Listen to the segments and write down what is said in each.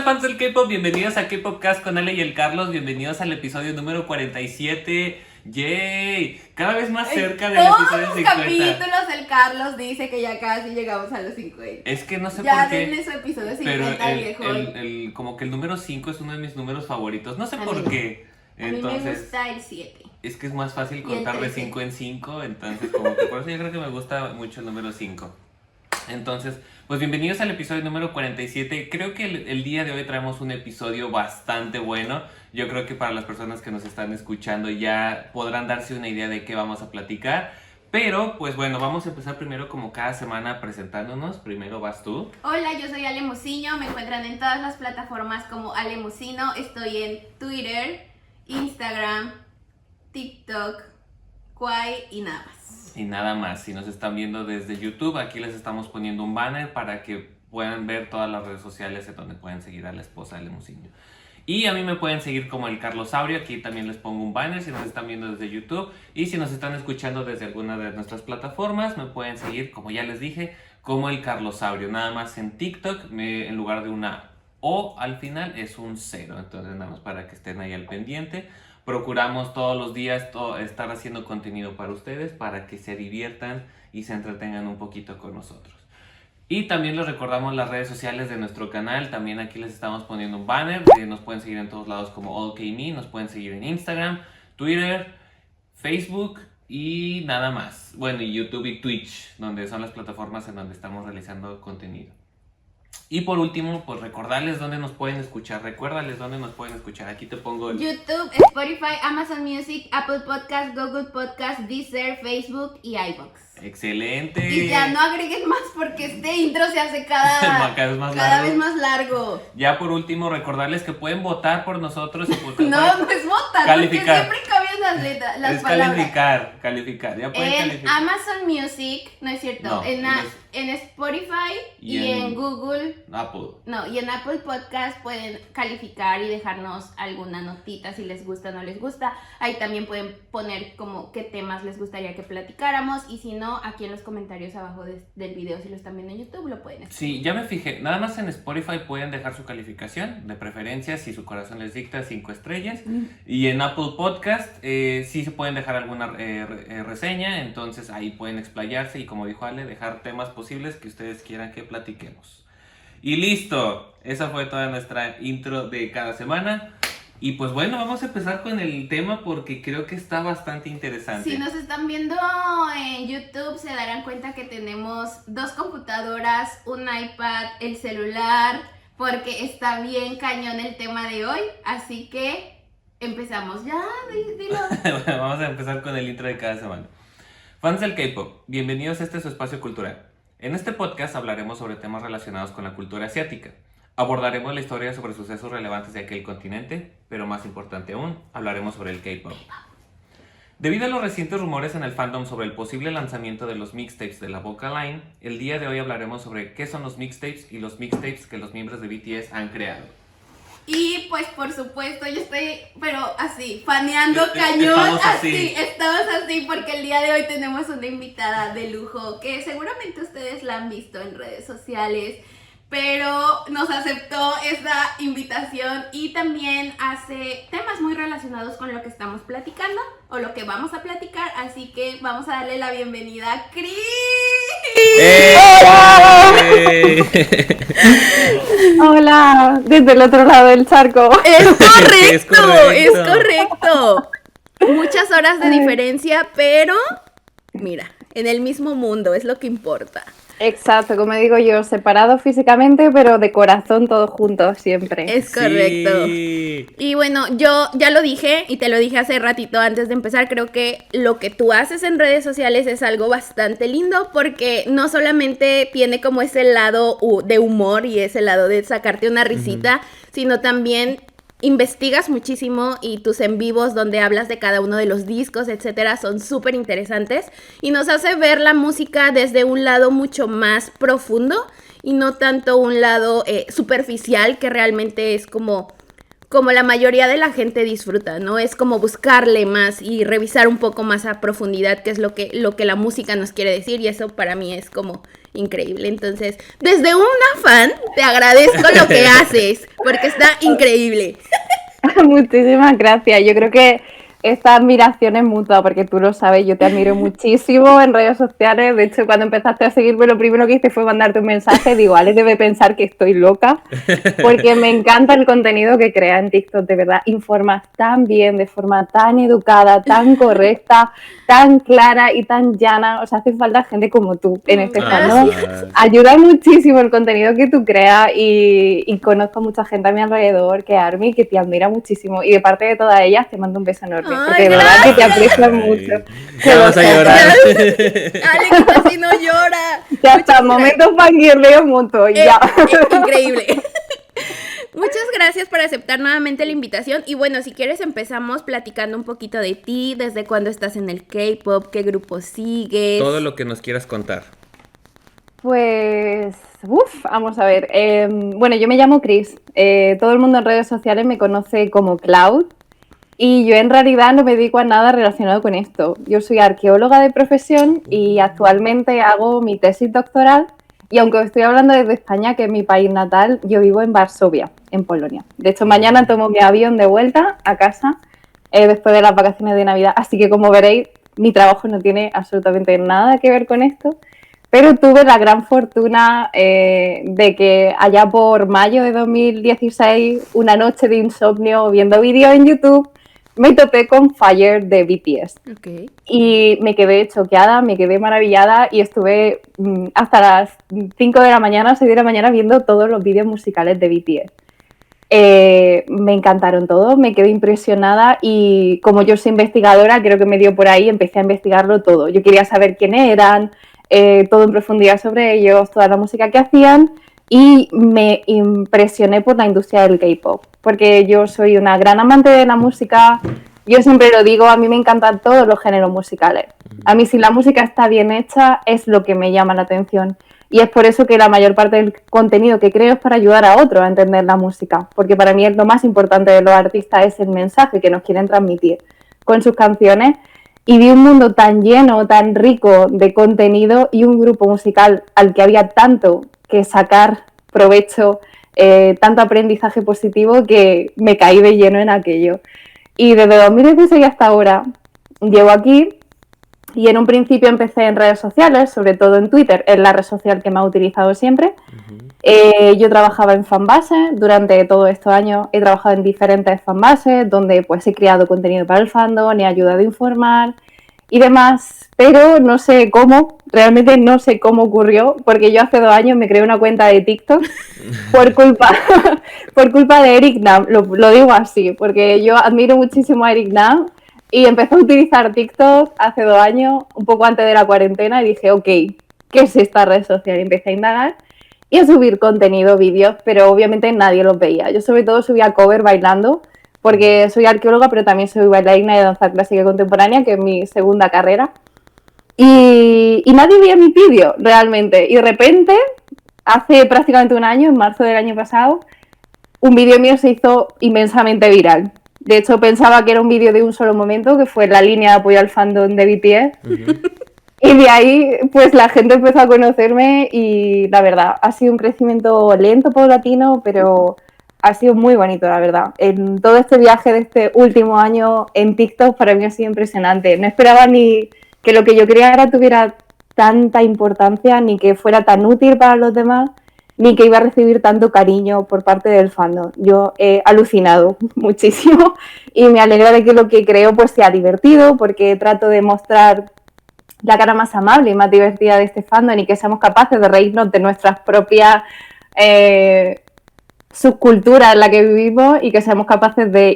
Hola fans del K-Pop, bienvenidos a K-Popcast con Ale y el Carlos, bienvenidos al episodio número 47. ¡Yay! Cada vez más cerca del episodio 50. En todos los capítulos el Carlos dice que ya casi llegamos a los 50. Es que no sé ya por qué. denle su episodio 50 pero viejo. como que el número 5 es uno de mis números favoritos, no sé por mí. qué. Entonces, a mí me gusta el 7. es que es más fácil Y el contar de 13. 5 en 5, entonces como que por eso yo creo que me gusta mucho el número 5. Entonces, pues bienvenidos al episodio número 47. Creo que el día de hoy traemos un episodio bastante bueno. Yo creo que para las personas que nos están escuchando ya podrán darse una idea de qué vamos a platicar. Pero, pues bueno, vamos a empezar primero como cada semana presentándonos. Primero vas tú. Hola, yo soy Ale Muciño. Me encuentran en todas las plataformas como Ale Mucino. Estoy en Twitter, Instagram, TikTok, Kwai y nada más. Y nada más, si nos están viendo desde YouTube, aquí les estamos poniendo un banner para que puedan ver todas las redes sociales en donde pueden seguir a la esposa de Lemusinho. Y a mí me pueden seguir como el Carlos Saurio, aquí también les pongo un banner si nos están viendo desde YouTube. Y si nos están escuchando desde alguna de nuestras plataformas, me pueden seguir, como ya les dije, como el Carlos Saurio. Nada más en TikTok, en lugar de una O al final, es un 0. Entonces nada más para que estén ahí al pendiente. Procuramos todos los días estar haciendo contenido para ustedes, para que se diviertan y se entretengan un poquito con nosotros. Y también les recordamos las redes sociales de nuestro canal. También aquí les estamos poniendo un banner. Nos pueden seguir en todos lados como OKMe. Nos pueden seguir en Instagram, Twitter, Facebook y nada más. Bueno, y YouTube y Twitch, donde son las plataformas en donde estamos realizando contenido. Y por último, pues recordarles dónde nos pueden escuchar. Recuérdales dónde nos pueden escuchar. Aquí te pongo el... YouTube, Spotify, Amazon Music, Apple Podcast, Google Podcast, Deezer, Facebook y iVoox. ¡Excelente! Y ya no agreguen más porque este intro se hace cada vez más largo. Ya por último, recordarles que pueden votar por nosotros. Y por, no es votar, calificar. porque siempre cambian las letras, las es palabras. Calificar. Ya pueden En calificar. Amazon Music, no es cierto, No, en Spotify y en Google. Apple. No, y en Apple Podcast pueden calificar y dejarnos alguna notita si les gusta o no les gusta. Ahí también pueden poner como qué temas les gustaría que platicáramos. Y si no, aquí en los comentarios abajo del video, si lo están viendo en YouTube, lo pueden hacer. Sí, ya me fijé. Nada más en Spotify pueden dejar su calificación, de preferencia, si su corazón les dicta, 5 estrellas. Y en Apple Podcast sí se pueden dejar alguna reseña. Entonces ahí pueden explayarse y, como dijo Ale, dejar temas posibles que ustedes quieran que platiquemos. Y listo, esa fue toda nuestra intro de cada semana. Y pues bueno, vamos a empezar con el tema porque creo que está bastante interesante. Si nos están viendo en YouTube se darán cuenta que tenemos 2 computadoras, un iPad, el celular, porque está bien cañón el tema de hoy. Así que empezamos ya, dilo. Bueno, vamos a empezar con el intro de cada semana. Fans del K-Pop, bienvenidos a su espacio cultural. En este podcast hablaremos sobre temas relacionados con la cultura asiática. Abordaremos la historia sobre sucesos relevantes de aquel continente, pero más importante aún, hablaremos sobre el K-Pop. Debido a los recientes rumores en el fandom sobre el posible lanzamiento de los mixtapes de la Vocal Line, el día de hoy hablaremos sobre qué son los mixtapes y los mixtapes que los miembros de BTS han creado. Y pues por supuesto yo estoy, pero así, faneando cañón, estamos así porque el día de hoy tenemos una invitada de lujo que seguramente ustedes la han visto en redes sociales, pero nos aceptó esta invitación y también hace temas muy relacionados con lo que estamos platicando o lo que vamos a platicar, así que vamos a darle la bienvenida a Cris. Hola, desde el otro lado del charco. Es correcto. Muchas horas de diferencia, pero mira, en el mismo mundo, es lo que importa. Exacto, como digo yo, separados físicamente, pero de corazón todos juntos siempre. Es correcto. Sí. Y bueno, yo ya lo dije y te lo dije hace ratito antes de empezar, creo que lo que tú haces en redes sociales es algo bastante lindo porque no solamente tiene como ese lado de humor y ese lado de sacarte una risita, sino también investigas muchísimo y tus en vivos donde hablas de cada uno de los discos, etcétera, son súper interesantes y nos hace ver la música desde un lado mucho más profundo y no tanto un lado superficial que realmente es como la mayoría de la gente disfruta, ¿no? Es como buscarle más y revisar un poco más a profundidad qué es lo que la música nos quiere decir y eso para mí es como increíble. Entonces, desde una fan, te agradezco lo que haces, porque está increíble. Muchísimas gracias. Yo creo que esta admiración es mutua, porque tú lo sabes, yo te admiro muchísimo en redes sociales. De hecho, cuando empezaste a seguirme, lo primero que hice fue mandarte un mensaje. Digo, Ale debe pensar que estoy loca, porque me encanta el contenido que crea en TikTok, de verdad. Informas tan bien, de forma tan educada, tan correcta, tan clara y tan llana. O sea, hace falta gente como tú en este fandom. Ayuda muchísimo el contenido que tú creas y conozco a mucha gente a mi alrededor, que Army, que te admira muchísimo. Y de parte de todas ellas, te mando un beso enorme. Porque de verdad que te aprecio mucho. Que vas a llorar. Alex casi no llora. Ya está, momentos fangirleo un montón, ya. Increíble. Muchas gracias por aceptar nuevamente la invitación. Y bueno, si quieres empezamos platicando un poquito de ti, desde cuándo estás en el K-pop, qué grupo sigues. Todo lo que nos quieras contar. Pues, vamos a ver. Bueno, yo me llamo Chris. Todo el mundo en redes sociales me conoce como Cloud. Y yo en realidad no me dedico a nada relacionado con esto. Yo soy arqueóloga de profesión y actualmente hago mi tesis doctoral. Y aunque estoy hablando desde España, que es mi país natal, yo vivo en Varsovia, en Polonia. De hecho, mañana tomo mi avión de vuelta a casa después de las vacaciones de Navidad. Así que, como veréis, mi trabajo no tiene absolutamente nada que ver con esto. Pero tuve la gran fortuna de que allá por mayo de 2016, una noche de insomnio viendo vídeos en YouTube, me topé con Fire de BTS. Okay. Y me quedé choqueada, me quedé maravillada y estuve hasta las 5 de la mañana, 6 de la mañana viendo todos los vídeos musicales de BTS. Me encantaron todos, me quedé impresionada y como yo soy investigadora, creo que me dio por ahí, empecé a investigarlo todo. Yo quería saber quiénes eran, todo en profundidad sobre ellos, toda la música que hacían. Y me impresioné por la industria del K-pop, porque yo soy una gran amante de la música. Yo siempre lo digo, a mí me encantan todos los géneros musicales. A mí si la música está bien hecha es lo que me llama la atención. Y es por eso que la mayor parte del contenido que creo es para ayudar a otros a entender la música, porque para mí lo más importante de los artistas es el mensaje que nos quieren transmitir con sus canciones. Y vi un mundo tan lleno, tan rico de contenido y un grupo musical al que había tanto que sacar provecho, tanto aprendizaje positivo que me caí de lleno en aquello. Y desde 2016 hasta ahora llevo aquí y en un principio empecé en redes sociales, sobre todo en Twitter, es la red social que me ha utilizado siempre. Yo trabajaba en fanbase, durante todos estos años he trabajado en diferentes fanbases donde pues he creado contenido para el fandom, he ayudado a informar y demás, pero no sé cómo, realmente no sé cómo ocurrió, porque yo hace 2 años me creé una cuenta de TikTok por culpa de Eric Nam, lo digo así, porque yo admiro muchísimo a Eric Nam y empecé a utilizar TikTok hace 2 años, un poco antes de la cuarentena, y dije, ok, ¿qué es esta red social? Y empecé a indagar y a subir contenido, vídeos, pero obviamente nadie los veía. Yo sobre todo subía cover bailando, porque soy arqueóloga, pero también soy bailarina de danza clásica y contemporánea, que es mi segunda carrera. Y nadie veía mi vídeo, realmente. Y de repente, hace prácticamente 1 año, en marzo del año pasado, un vídeo mío se hizo inmensamente viral. De hecho, pensaba que era un vídeo de un solo momento, que fue la línea de apoyo al fandom de BTS. Y de ahí, pues la gente empezó a conocerme y la verdad, ha sido un crecimiento lento, paulatino, pero ha sido muy bonito, la verdad. En todo este viaje de este último año en TikTok para mí ha sido impresionante. No esperaba ni que lo que yo creara tuviera tanta importancia, ni que fuera tan útil para los demás, ni que iba a recibir tanto cariño por parte del fandom. Yo he alucinado muchísimo y me alegra de que lo que creo pues sea divertido, porque trato de mostrar la cara más amable y más divertida de este fandom y que seamos capaces de reírnos de nuestras propias subculturas en la que vivimos y que seamos capaces de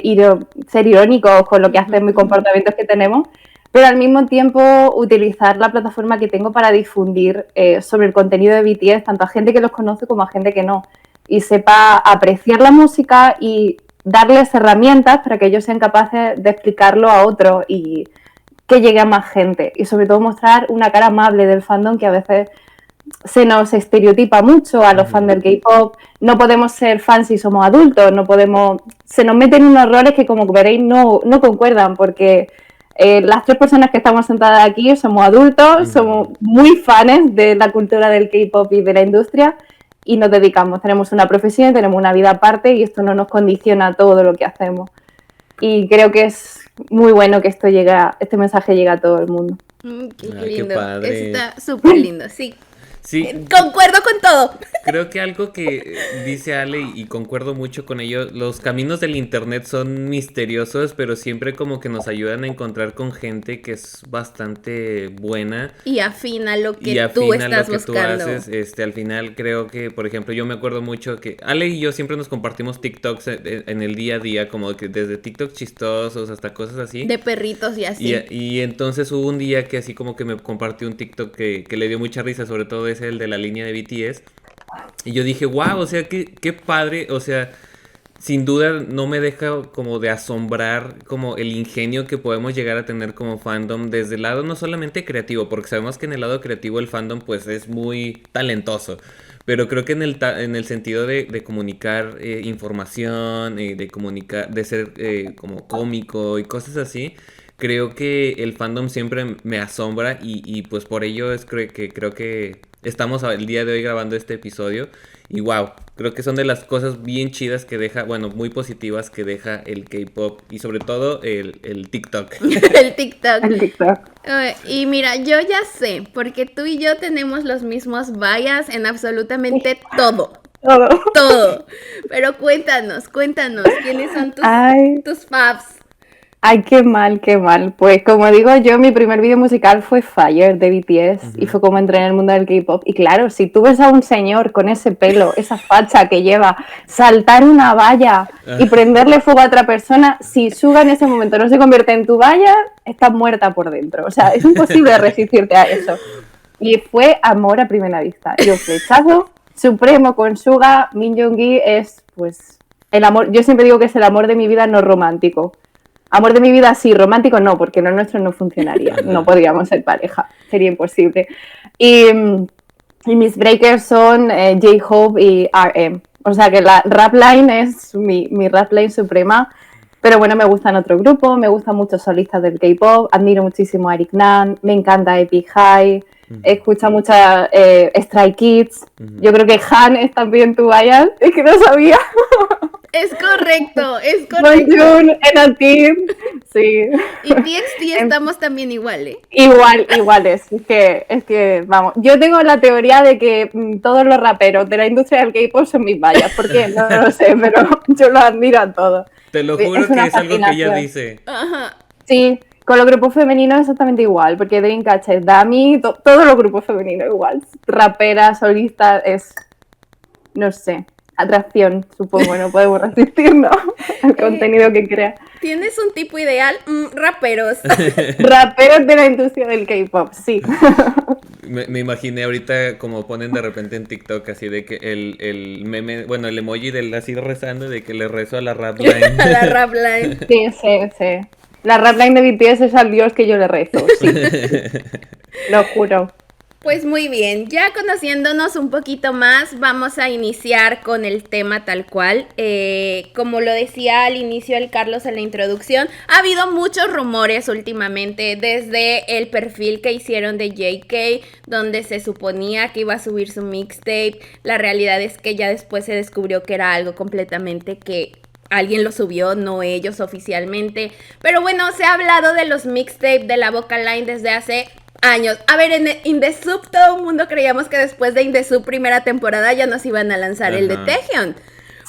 ser irónicos con lo que hacemos y comportamientos que tenemos, pero al mismo tiempo utilizar la plataforma que tengo para difundir sobre el contenido de BTS, tanto a gente que los conoce como a gente que no, y sepa apreciar la música y darles herramientas para que ellos sean capaces de explicarlo a otros y que llegue a más gente, y sobre todo mostrar una cara amable del fandom que a veces se nos estereotipa mucho a los fans del K-pop. No podemos ser fans si somos adultos, no podemos, se nos meten unos roles que como veréis no concuerdan, porque Las 3 personas que estamos sentadas aquí somos adultos, somos muy fans de la cultura del K-pop y de la industria y nos dedicamos, tenemos una profesión, tenemos una vida aparte y esto no nos condiciona todo lo que hacemos. Y creo que es muy bueno que este mensaje llegue a todo el mundo. Qué lindo. Qué padre. Está súper lindo, sí. Sí, Concuerdo con todo. creo que algo que dice Ale y concuerdo mucho con ello, los caminos del internet son misteriosos, pero siempre como que nos ayudan a encontrar con gente que es bastante buena Y afina lo que y tú afina estás lo que tú buscando. haces. Al final creo que, por ejemplo, yo me acuerdo mucho que Ale y yo siempre nos compartimos TikToks en el día a día, como que desde TikToks chistosos hasta cosas así. De perritos y así. Y entonces hubo un día que así como que me compartió un TikTok que le dio mucha risa, sobre todo es el de la línea de BTS. Y yo dije, wow, o sea, qué padre, o sea, sin duda no me deja como de asombrar como el ingenio que podemos llegar a tener como fandom desde el lado no solamente creativo, porque sabemos que en el lado creativo el fandom pues es muy talentoso. Pero creo que en el sentido de comunicar información, de comunicar, de ser como cómico y cosas así, creo que el fandom siempre me asombra y pues por ello creo que estamos el día de hoy grabando este episodio y wow, creo que son de las cosas bien chidas que deja, bueno, muy positivas que deja el K-pop y sobre todo el TikTok. El TikTok. El TikTok. Y mira, yo ya sé, porque tú y yo tenemos los mismos bias en absolutamente todo. Todo. Todo. Pero cuéntanos, ¿quiénes son tus faves? Ay, qué mal, qué mal. Pues como digo yo, mi primer vídeo musical fue Fire de BTS y fue como entré en el mundo del K-pop. Y claro, si tú ves a un señor con ese pelo, esa facha que lleva, saltar una valla y prenderle fuego a otra persona, si Suga en ese momento no se convierte en tu valla, estás muerta por dentro. O sea, es imposible resistirte a eso. Y fue amor a primera vista. Yo flechazo supremo con Suga. Min Yoongi es, pues, el amor. Yo siempre digo que es el amor de mi vida no romántico. Amor de mi vida sí, romántico no, porque lo nuestro no funcionaría, no podríamos ser pareja, sería imposible. Y mis breakers son J-Hope y RM, o sea que la rap line es mi rap line suprema, pero bueno, me gustan otros grupos, me gustan muchos solistas del K-pop, admiro muchísimo a Eric Nam, me encanta Epic High, escucho muchas Stray Kids, yo creo que Han es también tu bias, es que no sabía. Es correcto. Bonjour, Enatim, sí. Y TXT estamos también iguales. Iguales. Es que, vamos, yo tengo la teoría de que todos los raperos de la industria del K-pop son mis vallas, porque no lo sé, pero yo los admiro a todos. Te lo juro que es algo que ella dice. Ajá. Sí, con los grupos femeninos exactamente igual, porque Dreamcatcher, Dami, todos los grupos femeninos igual. Rapera, solista, es, no sé, atracción, supongo, no podemos resistirnos al contenido que crea. ¿Tienes un tipo ideal? Raperos. Raperos de la industria del K-pop, sí. Me imaginé ahorita como ponen de repente en TikTok así de que el meme, bueno, el emoji del así rezando de que le rezo a la rap line. A la rap line. Sí. La rap line de BTS es al dios que yo le rezo, sí. Lo juro. Pues muy bien, ya conociéndonos un poquito más, vamos a iniciar con el tema tal cual. Como lo decía al inicio el Carlos en la introducción, ha habido muchos rumores últimamente desde el perfil que hicieron de JK, donde se suponía que iba a subir su mixtape. La realidad es que ya después se descubrió que era algo completamente que alguien lo subió, no ellos oficialmente. Pero bueno, se ha hablado de los mixtapes de la Vocal Line desde hace años. A ver, en In The Soup todo el mundo creíamos que después de In The Soup primera temporada ya nos iban a lanzar el de Taehyun.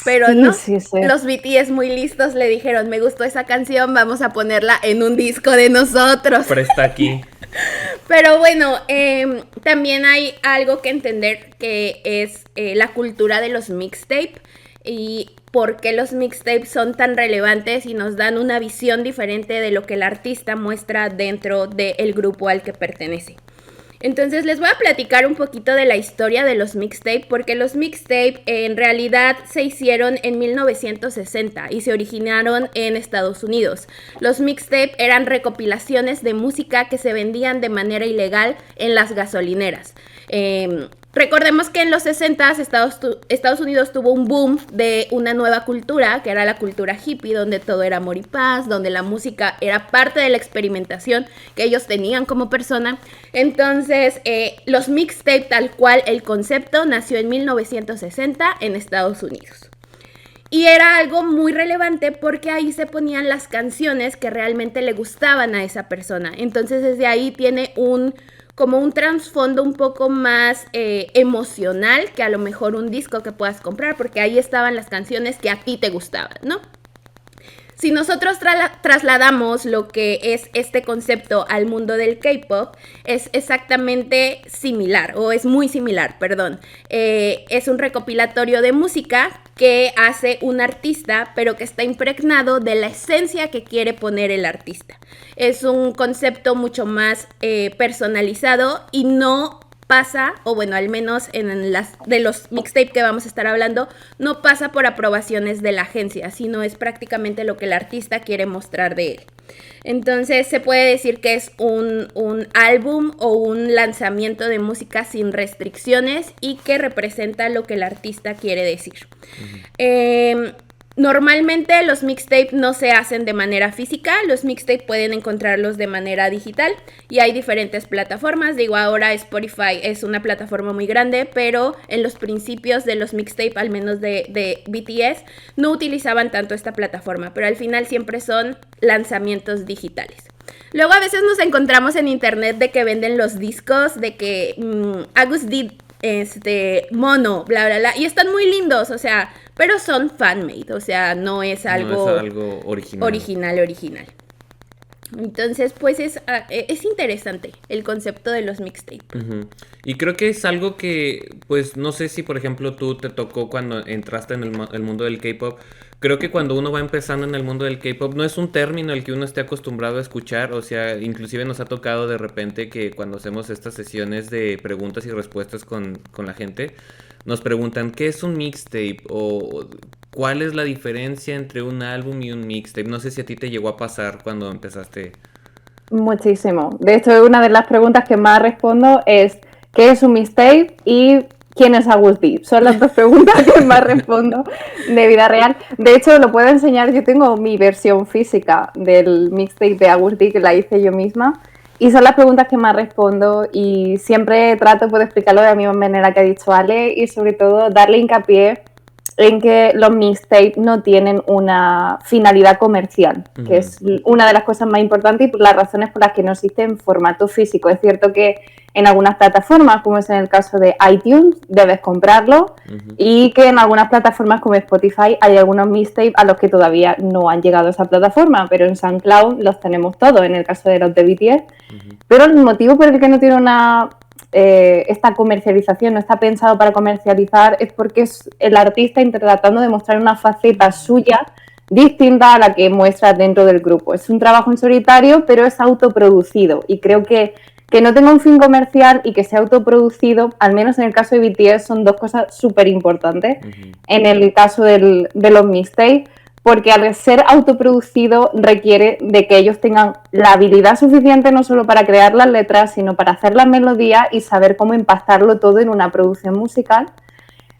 Pero sí, no, los BTS muy listos le dijeron, me gustó esa canción, vamos a ponerla en un disco de nosotros. Presta aquí. Pero bueno, también hay algo que entender que es la cultura de los mixtapes y por qué los mixtapes son tan relevantes y nos dan una visión diferente de lo que el artista muestra dentro del grupo al que pertenece. Entonces les voy a platicar un poquito de la historia de los mixtapes, porque los mixtapes en realidad se hicieron en 1960 y se originaron en Estados Unidos. Los mixtapes eran recopilaciones de música que se vendían de manera ilegal en las gasolineras. Recordemos que en los 60s Estados Unidos tuvo un boom de una nueva cultura, que era la cultura hippie, donde todo era amor y paz, donde la música era parte de la experimentación que ellos tenían como persona. Entonces, los mixtape, tal cual el concepto, nació en 1960 en Estados Unidos. Y era algo muy relevante porque ahí se ponían las canciones que realmente le gustaban a esa persona. Entonces, desde ahí tiene como un trasfondo un poco más emocional que a lo mejor un disco que puedas comprar, porque ahí estaban las canciones que a ti te gustaban, ¿no? Si nosotros trasladamos lo que es este concepto al mundo del K-pop, es exactamente similar, o es muy similar, perdón. Es un recopilatorio de música que hace un artista, pero que está impregnado de la esencia que quiere poner el artista. Es un concepto mucho más personalizado y no pasa, o bueno, al menos en de los mixtape que vamos a estar hablando, no pasa por aprobaciones de la agencia, sino es prácticamente lo que el artista quiere mostrar de él. Entonces se puede decir que es un álbum o un lanzamiento de música sin restricciones y que representa lo que el artista quiere decir. Normalmente los mixtape no se hacen de manera física, los mixtape pueden encontrarlos de manera digital y hay diferentes plataformas. Digo, ahora Spotify es una plataforma muy grande, pero en los principios de los mixtape, al menos de BTS, no utilizaban tanto esta plataforma, pero al final siempre son lanzamientos digitales. Luego a veces nos encontramos en internet de que venden los discos, de que Agus did mono, bla, bla, bla, y están muy lindos, o sea, pero son fan-made, o sea, no es algo original. Entonces, pues es interesante el concepto de los mixtapes. Uh-huh. Y creo que es algo que, pues, no sé si, por ejemplo, tú te tocó cuando entraste en el mundo del K-pop. Creo que cuando uno va empezando en el mundo del K-pop, no es un término al que uno esté acostumbrado a escuchar. O sea, inclusive nos ha tocado de repente que cuando hacemos estas sesiones de preguntas y respuestas con la gente, nos preguntan, ¿qué es un mixtape? O ¿cuál es la diferencia entre un álbum y un mixtape? No sé si a ti te llegó a pasar cuando empezaste. Muchísimo. De hecho, una de las preguntas que más respondo es ¿qué es un mixtape? Y ¿quién es Agus D? Son las dos preguntas que más respondo de vida real. De hecho, lo puedo enseñar. Yo tengo mi versión física del mixtape de Agus D que la hice yo misma. Y son las preguntas que más respondo y siempre trato de explicarlo de la misma manera que ha dicho Ale y sobre todo darle hincapié en que los mixtapes no tienen una finalidad comercial, que es una de las cosas más importantes y las razones por las que no existe en formato físico. Es cierto que en algunas plataformas, como es en el caso de iTunes, debes comprarlo y que en algunas plataformas como Spotify hay algunos mixtapes a los que todavía no han llegado a esa plataforma, pero en SoundCloud los tenemos todos, en el caso de los de BTS. Pero el motivo por el que no tiene esta comercialización, no está pensado para comercializar, es porque es el artista tratando de mostrar una faceta suya distinta a la que muestra dentro del grupo. Es un trabajo en solitario, pero es autoproducido y creo que no tenga un fin comercial y que sea autoproducido, al menos en el caso de BTS, son dos cosas súper importantes. En el caso de los mixtapes, porque al ser autoproducido requiere de que ellos tengan la habilidad suficiente no solo para crear las letras, sino para hacer las melodías y saber cómo empastarlo todo en una producción musical.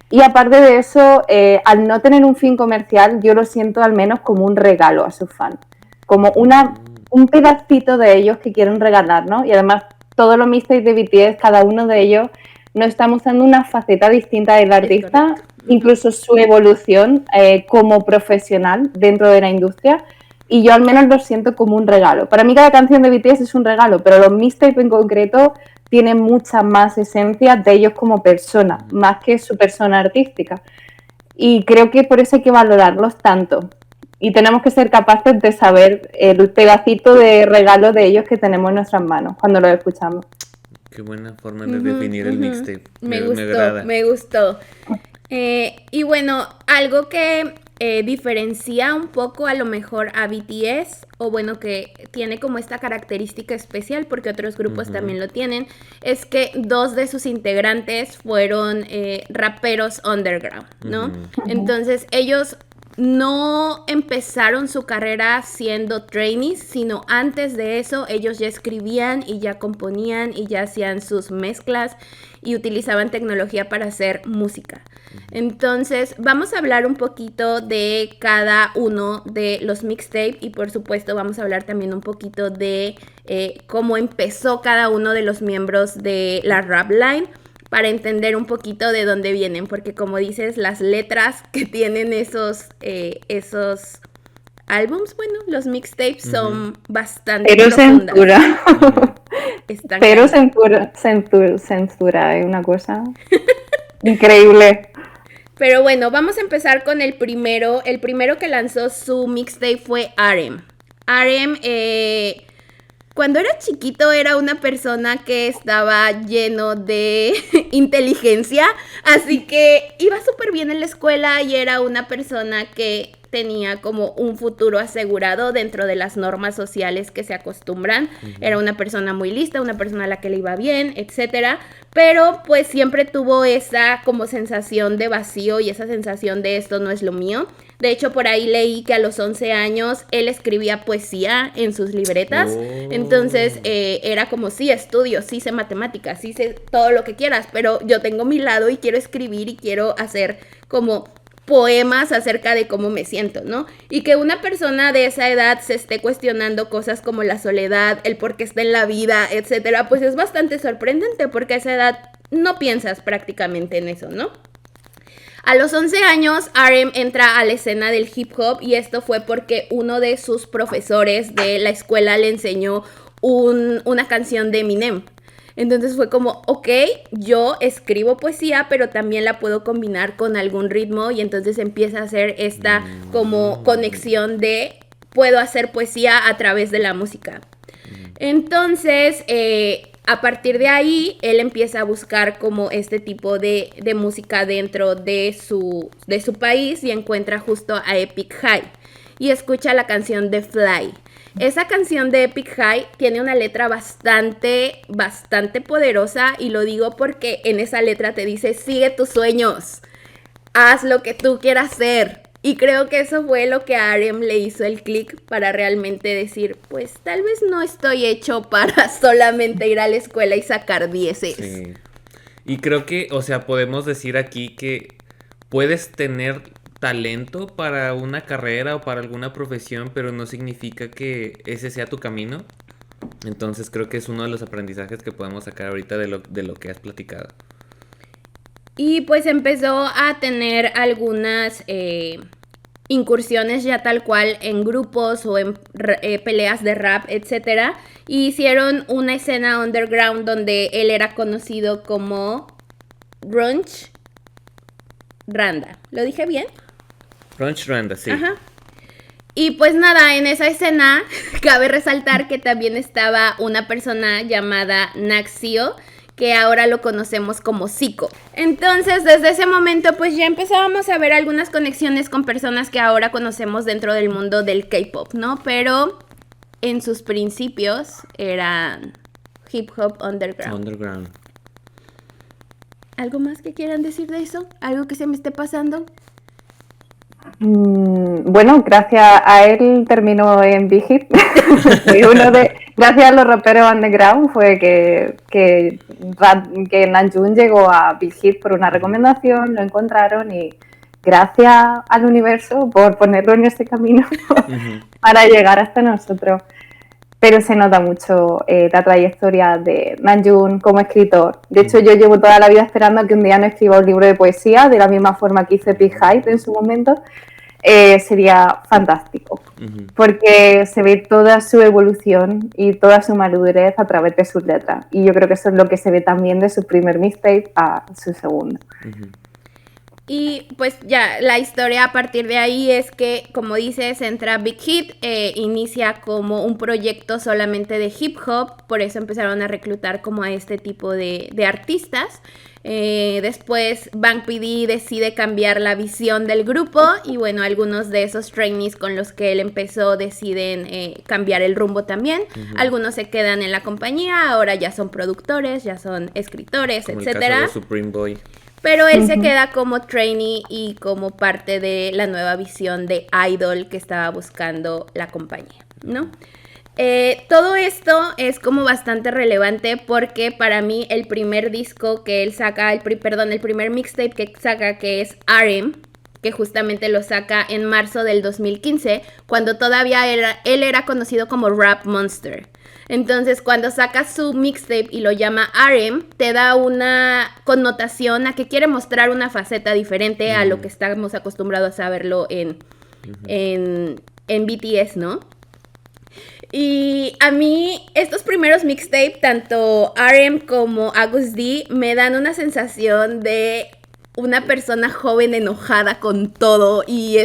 Y aparte de eso, al no tener un fin comercial, yo lo siento al menos como un regalo a sus fans, como un pedacito de ellos que quieren regalar, ¿no? Y además, todos los mixtapes de BTS, cada uno de ellos, nos está mostrando una faceta distinta del artista, incluso su evolución como profesional dentro de la industria, y yo al menos lo siento como un regalo. Para mí cada canción de BTS es un regalo, pero los mixtapes en concreto tienen mucha más esencia de ellos como persona, más que su persona artística. Y creo que por eso hay que valorarlos tanto. Y tenemos que ser capaces de saber el pedacito de regalo de ellos que tenemos en nuestras manos cuando los escuchamos. Qué buena forma de definir el mixtape. Me gustó. Y bueno, algo que diferencia un poco a lo mejor a BTS, o bueno, que tiene como esta característica especial, porque otros grupos también lo tienen, es que dos de sus integrantes fueron raperos underground, ¿no? Entonces ellos no empezaron su carrera siendo trainees, sino antes de eso ellos ya escribían y ya componían y ya hacían sus mezclas y utilizaban tecnología para hacer música. Entonces vamos a hablar un poquito de cada uno de los mixtapes y por supuesto vamos a hablar también un poquito de cómo empezó cada uno de los miembros de la Rap Line, para entender un poquito de dónde vienen, porque como dices, las letras que tienen esos álbums, bueno, los mixtapes son bastante Pero profundas. Censura. Pero censura, es una cosa increíble. Pero bueno, vamos a empezar con el primero. El primero que lanzó su mixtape fue R.E.M. R.E.M., cuando era chiquito era una persona que estaba lleno de inteligencia, así que iba súper bien en la escuela y era una persona que tenía como un futuro asegurado dentro de las normas sociales que se acostumbran. Era una persona muy lista, una persona a la que le iba bien, etcétera, pero pues siempre tuvo esa como sensación de vacío y esa sensación de esto no es lo mío. De hecho, por ahí leí que a los 11 años él escribía poesía en sus libretas. Entonces, era como, sí, estudio, sí sé matemáticas, sí sé todo lo que quieras, pero yo tengo mi lado y quiero escribir y quiero hacer como poemas acerca de cómo me siento, ¿no? Y que una persona de esa edad se esté cuestionando cosas como la soledad, el por qué está en la vida, etcétera, pues es bastante sorprendente porque a esa edad no piensas prácticamente en eso, ¿no? A los 11 años, R.E.M. entra a la escena del hip hop y esto fue porque uno de sus profesores de la escuela le enseñó una canción de Eminem. Entonces fue como, ok, yo escribo poesía, pero también la puedo combinar con algún ritmo y entonces empieza a hacer esta como conexión de puedo hacer poesía a través de la música. Entonces, a partir de ahí, él empieza a buscar como este tipo de música dentro de su país y encuentra justo a Epic High y escucha la canción de Fly. Esa canción de Epic High tiene una letra bastante poderosa y lo digo porque en esa letra te dice sigue tus sueños, haz lo que tú quieras hacer. Y creo que eso fue lo que a R.E.M. le hizo el click para realmente decir, pues tal vez no estoy hecho para solamente ir a la escuela y sacar 10. Sí. Y creo que, o sea, podemos decir aquí que puedes tener talento para una carrera o para alguna profesión, pero no significa que ese sea tu camino. Entonces creo que es uno de los aprendizajes que podemos sacar ahorita de lo que has platicado. Y pues empezó a tener algunas incursiones ya tal cual en grupos o en peleas de rap, etcétera. Y hicieron una escena underground donde él era conocido como Runch Randa. ¿Lo dije bien? Runch Randa, sí. Ajá. Y pues nada, en esa escena cabe resaltar que también estaba una persona llamada Naxio, que ahora lo conocemos como Zico. Entonces, desde ese momento, pues ya empezábamos a ver algunas conexiones con personas que ahora conocemos dentro del mundo del K-pop, ¿no? Pero en sus principios eran hip hop underground. ¿Algo más que quieran decir de eso? ¿Algo que se me esté pasando? Bueno, gracias a él terminó en Big Hit. Gracias a los raperos underground fue que Namjoon llegó a Big Hit por una recomendación, lo encontraron y gracias al universo por ponerlo en este camino para llegar hasta nosotros. Pero se nota mucho la trayectoria de Namjoon como escritor. De hecho, yo llevo toda la vida esperando a que un día no escriba un libro de poesía, de la misma forma que hice Big Hype en su momento. Sería fantástico, porque se ve toda su evolución y toda su madurez a través de sus letras. Y yo creo que eso es lo que se ve también de su primer mixtape a su segundo. Y pues ya la historia a partir de ahí es que, como dices, entra Big Hit, inicia como un proyecto solamente de hip hop, por eso empezaron a reclutar como a este tipo de artistas. Después Bang PD decide cambiar la visión del grupo y bueno, algunos de esos trainees con los que él empezó deciden cambiar el rumbo también. Algunos se quedan en la compañía, ahora ya son productores, ya son escritores, como etcétera. el caso de Supreme Boy. pero él se queda como trainee y como parte de la nueva visión de idol que estaba buscando la compañía, ¿no? Todo esto es como bastante relevante porque para mí el primer disco que él saca, el primer mixtape que saca, que es RM, que justamente lo saca en marzo del 2015, cuando todavía él era conocido como Rap Monster. Entonces, cuando saca su mixtape y lo llama RM, te da una connotación a que quiere mostrar una faceta diferente a lo que estamos acostumbrados a verlo en BTS, ¿no? Y a mí estos primeros mixtape, tanto RM como Agus D, me dan una sensación de una persona joven enojada con todo y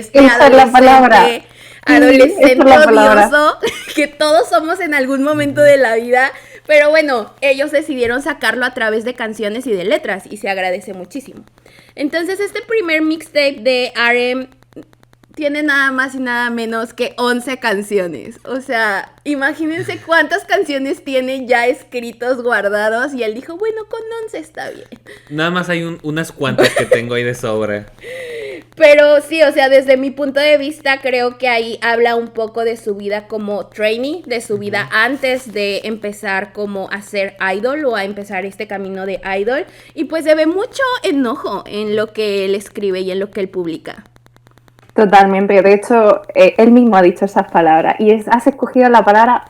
adolescente odioso que todos somos en algún momento de la vida. Pero bueno, ellos decidieron sacarlo a través de canciones y de letras y se agradece muchísimo. Entonces este primer mixtape de RM tiene nada más y nada menos que 11 canciones. O sea, imagínense cuántas canciones tiene ya escritos, guardados. Y él dijo, bueno, con 11 está bien. Nada más hay unas cuantas que tengo ahí de sobra. Pero sí, o sea, desde mi punto de vista creo que ahí habla un poco de su vida como trainee, de su vida antes de empezar como a ser idol o a empezar este camino de idol. Y pues se ve mucho enojo en lo que él escribe y en lo que él publica. Totalmente, de hecho, él mismo ha dicho esas palabras y has escogido la palabra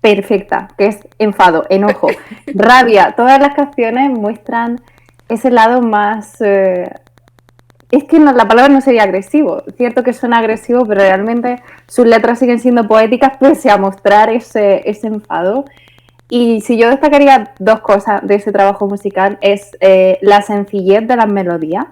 perfecta, que es enfado, enojo, rabia. Todas las canciones muestran ese lado más... Es que la palabra no sería agresivo, cierto que suena agresivo, pero realmente sus letras siguen siendo poéticas pese a mostrar ese enfado. Y si yo destacaría dos cosas de ese trabajo musical es la sencillez de las melodías.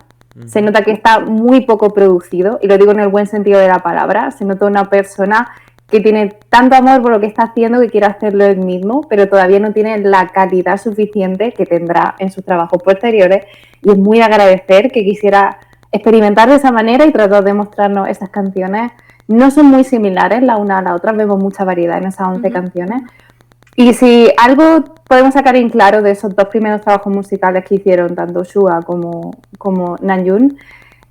Se nota que está muy poco producido, y lo digo en el buen sentido de la palabra. Se nota una persona que tiene tanto amor por lo que está haciendo que quiere hacerlo él mismo, pero todavía no tiene la calidad suficiente que tendrá en sus trabajos posteriores, y es muy de agradecer que quisiera experimentar de esa manera y tratar de mostrarnos esas canciones. No son muy similares la una a la otra, vemos mucha variedad en esas 11 canciones. Y si algo podemos sacar en claro de esos dos primeros trabajos musicales que hicieron tanto Suga como Namjoon,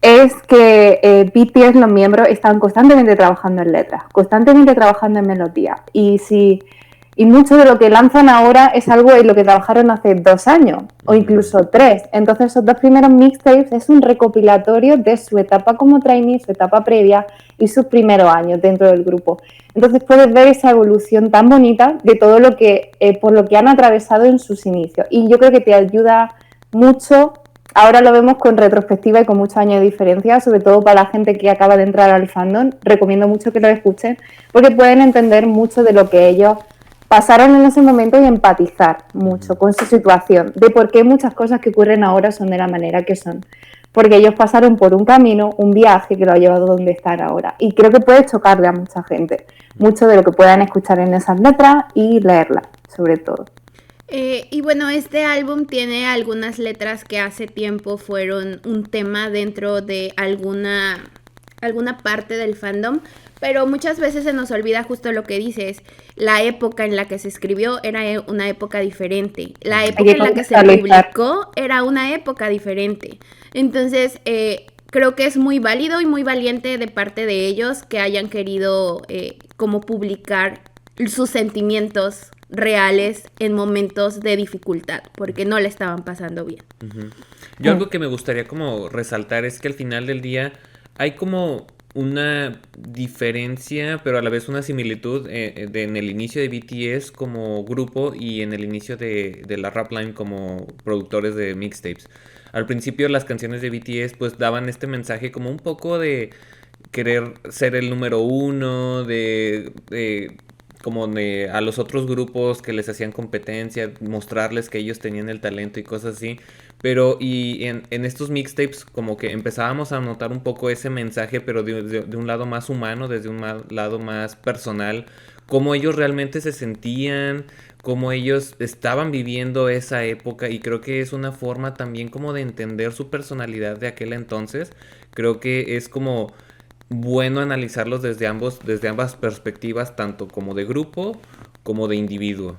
es que BTS, los miembros, están constantemente trabajando en letras, constantemente trabajando en melodías. Y mucho de lo que lanzan ahora es algo en lo que trabajaron hace 2 años o incluso 3. Entonces esos dos primeros mixtapes es un recopilatorio de su etapa como trainee, su etapa previa y sus primeros años dentro del grupo. Entonces puedes ver esa evolución tan bonita de todo lo que por lo que han atravesado en sus inicios. Y yo creo que te ayuda mucho. Ahora lo vemos con retrospectiva y con muchos años de diferencia, sobre todo para la gente que acaba de entrar al fandom. Recomiendo mucho que lo escuchen porque pueden entender mucho de lo que ellos pasaron en ese momento y empatizar mucho con su situación, de por qué muchas cosas que ocurren ahora son de la manera que son. Porque ellos pasaron por un camino, un viaje que lo ha llevado donde están ahora. Y creo que puede chocarle a mucha gente, mucho de lo que puedan escuchar en esas letras y leerlas, sobre todo. Y bueno, este álbum tiene algunas letras que hace tiempo fueron un tema dentro de alguna parte del fandom, pero muchas veces se nos olvida justo lo que dices. La época en la que se escribió era una época diferente. La época en la que se publicó era una época diferente. Entonces, creo que es muy válido y muy valiente de parte de ellos que hayan querido como publicar sus sentimientos reales en momentos de dificultad, porque no le estaban pasando bien. Yo algo que me gustaría como resaltar es que al final del día hay como una diferencia, pero a la vez una similitud en el inicio de BTS como grupo y en el inicio de la Rap Line como productores de mixtapes. Al principio las canciones de BTS pues daban este mensaje como un poco de querer ser el número uno, como de a los otros grupos que les hacían competencia, mostrarles que ellos tenían el talento y cosas así. Pero en estos mixtapes como que empezábamos a notar un poco ese mensaje, pero de un lado más humano, desde un lado más personal, cómo ellos realmente se sentían, cómo ellos estaban viviendo esa época, y creo que es una forma también como de entender su personalidad de aquel entonces. Creo que es como bueno analizarlos desde ambas perspectivas, tanto como de grupo como de individuo.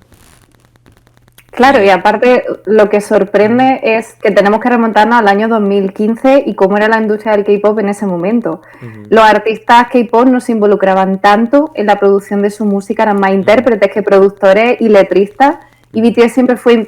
Claro, y aparte lo que sorprende es que tenemos que remontarnos al año 2015 y cómo era la industria del K-pop en ese momento. Los artistas K-pop no se involucraban tanto en la producción de su música, eran más intérpretes que productores y letristas, y BTS siempre fue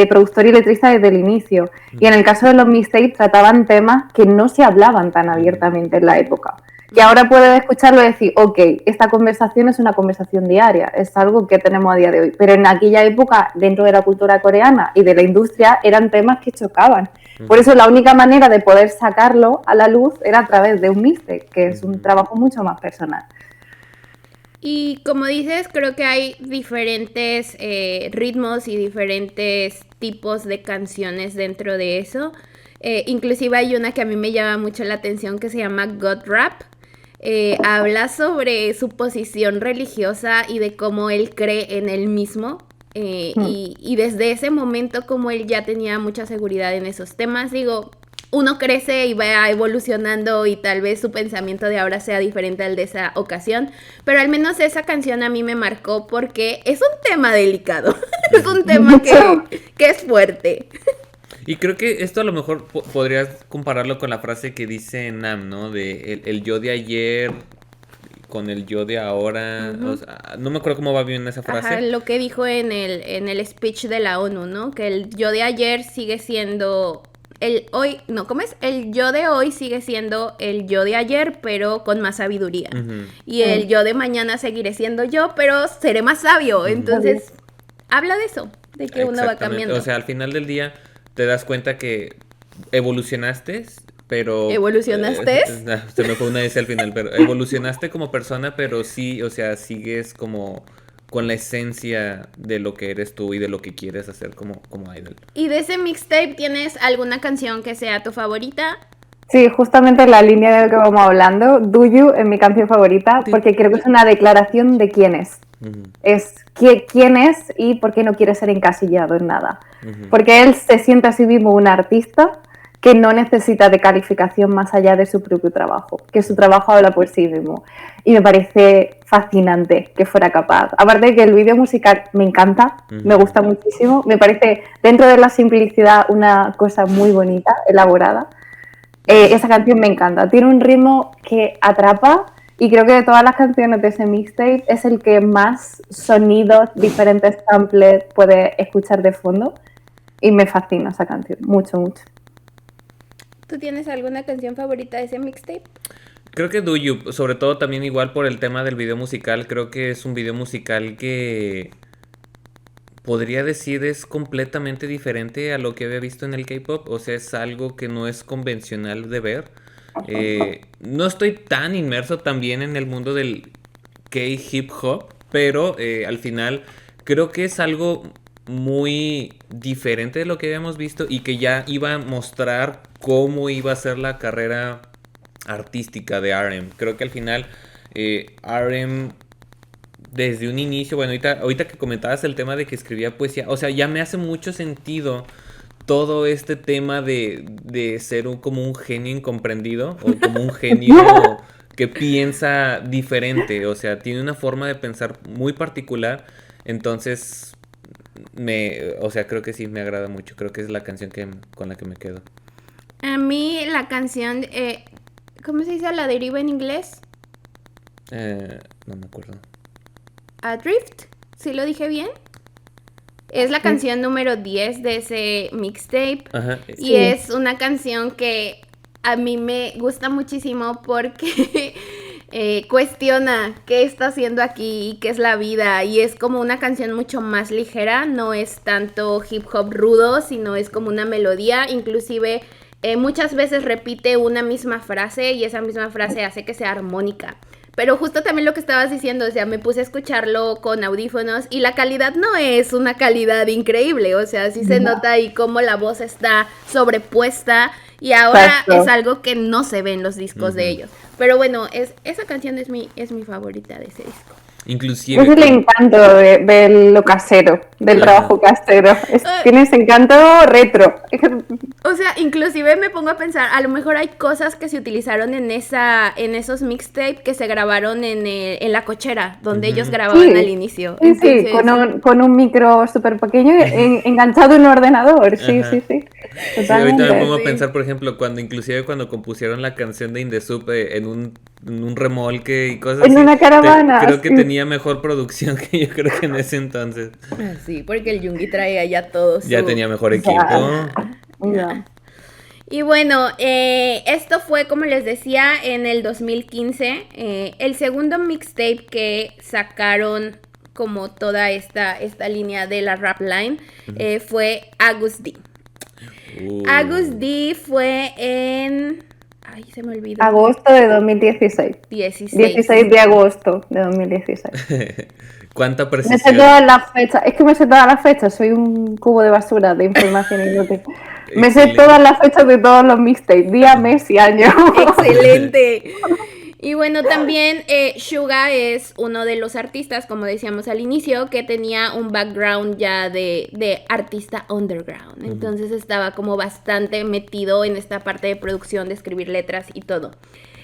productor y letrista desde el inicio. Y en el caso de los mixtapes trataban temas que no se hablaban tan abiertamente en la época. Que ahora puedes escucharlo y decir, ok, esta conversación es una conversación diaria, es algo que tenemos a día de hoy. Pero en aquella época, dentro de la cultura coreana y de la industria, eran temas que chocaban. Por eso la única manera de poder sacarlo a la luz era a través de un mixtape, que es un trabajo mucho más personal. Y como dices, creo que hay diferentes ritmos y diferentes tipos de canciones dentro de eso. Inclusive hay una que a mí me llama mucho la atención que se llama God Rap. Habla sobre su posición religiosa y de cómo él cree en él mismo. Y desde ese momento como él ya tenía mucha seguridad en esos temas, digo, uno crece y va evolucionando y tal vez su pensamiento de ahora sea diferente al de esa ocasión, pero al menos esa canción a mí me marcó porque es un tema delicado, es un tema que es fuerte. Y creo que esto a lo mejor podrías compararlo con la frase que dice Nam, ¿no? De el yo de ayer con el yo de ahora. O sea, no me acuerdo cómo va bien esa frase. Ajá, lo que dijo en el speech de la ONU, ¿no? Que el yo de ayer sigue siendo el hoy, no, ¿cómo es? El yo de hoy sigue siendo el yo de ayer, pero con más sabiduría. Y el yo de mañana seguiré siendo yo, pero seré más sabio. Entonces, habla de eso, de que uno va cambiando. O sea, al final del día te das cuenta que evolucionaste, pero... ¿Evolucionaste? Se me fue una S al final, pero evolucionaste como persona, pero sí, o sea, sigues como con la esencia de lo que eres tú y de lo que quieres hacer como idol. ¿Y de ese mixtape tienes alguna canción que sea tu favorita? Sí, justamente en la línea de lo que vamos hablando, Do You es mi canción favorita porque creo que es una declaración de quién es. Es quién es y por qué no quiere ser encasillado en nada. Porque él se siente a sí mismo un artista que no necesita de calificación más allá de su propio trabajo, que su trabajo habla por sí mismo. Y me parece fascinante que fuera capaz. Aparte de que el vídeo musical me encanta, me gusta muchísimo, me parece dentro de la simplicidad una cosa muy bonita, elaborada. Esa canción me encanta, tiene un ritmo que atrapa y creo que de todas las canciones de ese mixtape es el que más sonidos, diferentes samples puedes escuchar de fondo y me fascina esa canción, mucho, mucho. ¿Tú tienes alguna canción favorita de ese mixtape? Creo que Do You, sobre todo también igual por el tema del video musical, creo que es un video musical que podría decir es completamente diferente a lo que había visto en el K-pop, o sea, es algo que no es convencional de ver. No estoy tan inmerso también en el mundo del K-hip hop, pero al final creo que es algo muy diferente de lo que habíamos visto y que ya iba a mostrar cómo iba a ser la carrera artística de RM. Creo que al final RM desde un inicio, bueno, ahorita que comentabas el tema de que escribía poesía, o sea, ya me hace mucho sentido todo este tema de ser como un genio incomprendido o como un genio que piensa diferente, o sea, tiene una forma de pensar muy particular, entonces o sea, creo que sí me agrada mucho, creo que es la canción con la que me quedo. A mí la canción, ¿cómo se dice la deriva en inglés? No me acuerdo. Adrift, ¿sí lo dije bien? Es la canción número 10 de ese mixtape. Ajá. Y es una canción que a mí me gusta muchísimo porque cuestiona qué está haciendo aquí y qué es la vida. Y es como una canción mucho más ligera, no es tanto hip hop rudo, sino es como una melodía. Inclusive muchas veces repite una misma frase y esa misma frase hace que sea armónica. Pero justo también lo que estabas diciendo, o sea, me puse a escucharlo con audífonos y la calidad no es una calidad increíble, o sea, sí se nota ahí cómo la voz está sobrepuesta y ahora es algo que no se ve en los discos de ellos. Pero bueno, esa canción es mi favorita de ese disco. Inclusive... Es el encanto de lo casero, del trabajo casero. Tiene ese encanto retro. O sea, inclusive me pongo a pensar, a lo mejor hay cosas que se utilizaron en esos mixtapes que se grabaron en la cochera, donde ellos grababan al inicio. Sí, Entonces... sí, con un micro súper pequeño enganchado en un ordenador. Sí, sí, sí. Totalmente. Sí, ahorita me pongo a pensar, por ejemplo, cuando compusieron la canción de In The Soup en un remolque y cosas así. En una caravana. Creo que tenía mejor producción que yo creo que en ese entonces. Sí, porque el Yoongi traía ya todo Ya tenía mejor equipo. Ya. Y bueno, esto fue, como les decía, en el 2015. El segundo mixtape que sacaron como toda esta línea de la rap line fue August D. August D fue en... Ay, se me olvidó. Agosto de 2016. 16 de agosto de 2016. ¿Cuánta precisión? Me sé todas las fechas. Es que me sé todas las fechas. Soy un cubo de basura de información inútil. Me sé todas las fechas de todos los mixtapes. Día, mes y año. ¡Excelente! Y bueno, también Suga es uno de los artistas, como decíamos al inicio, que tenía un background ya de artista underground. Entonces estaba como bastante metido en esta parte de producción, de escribir letras y todo.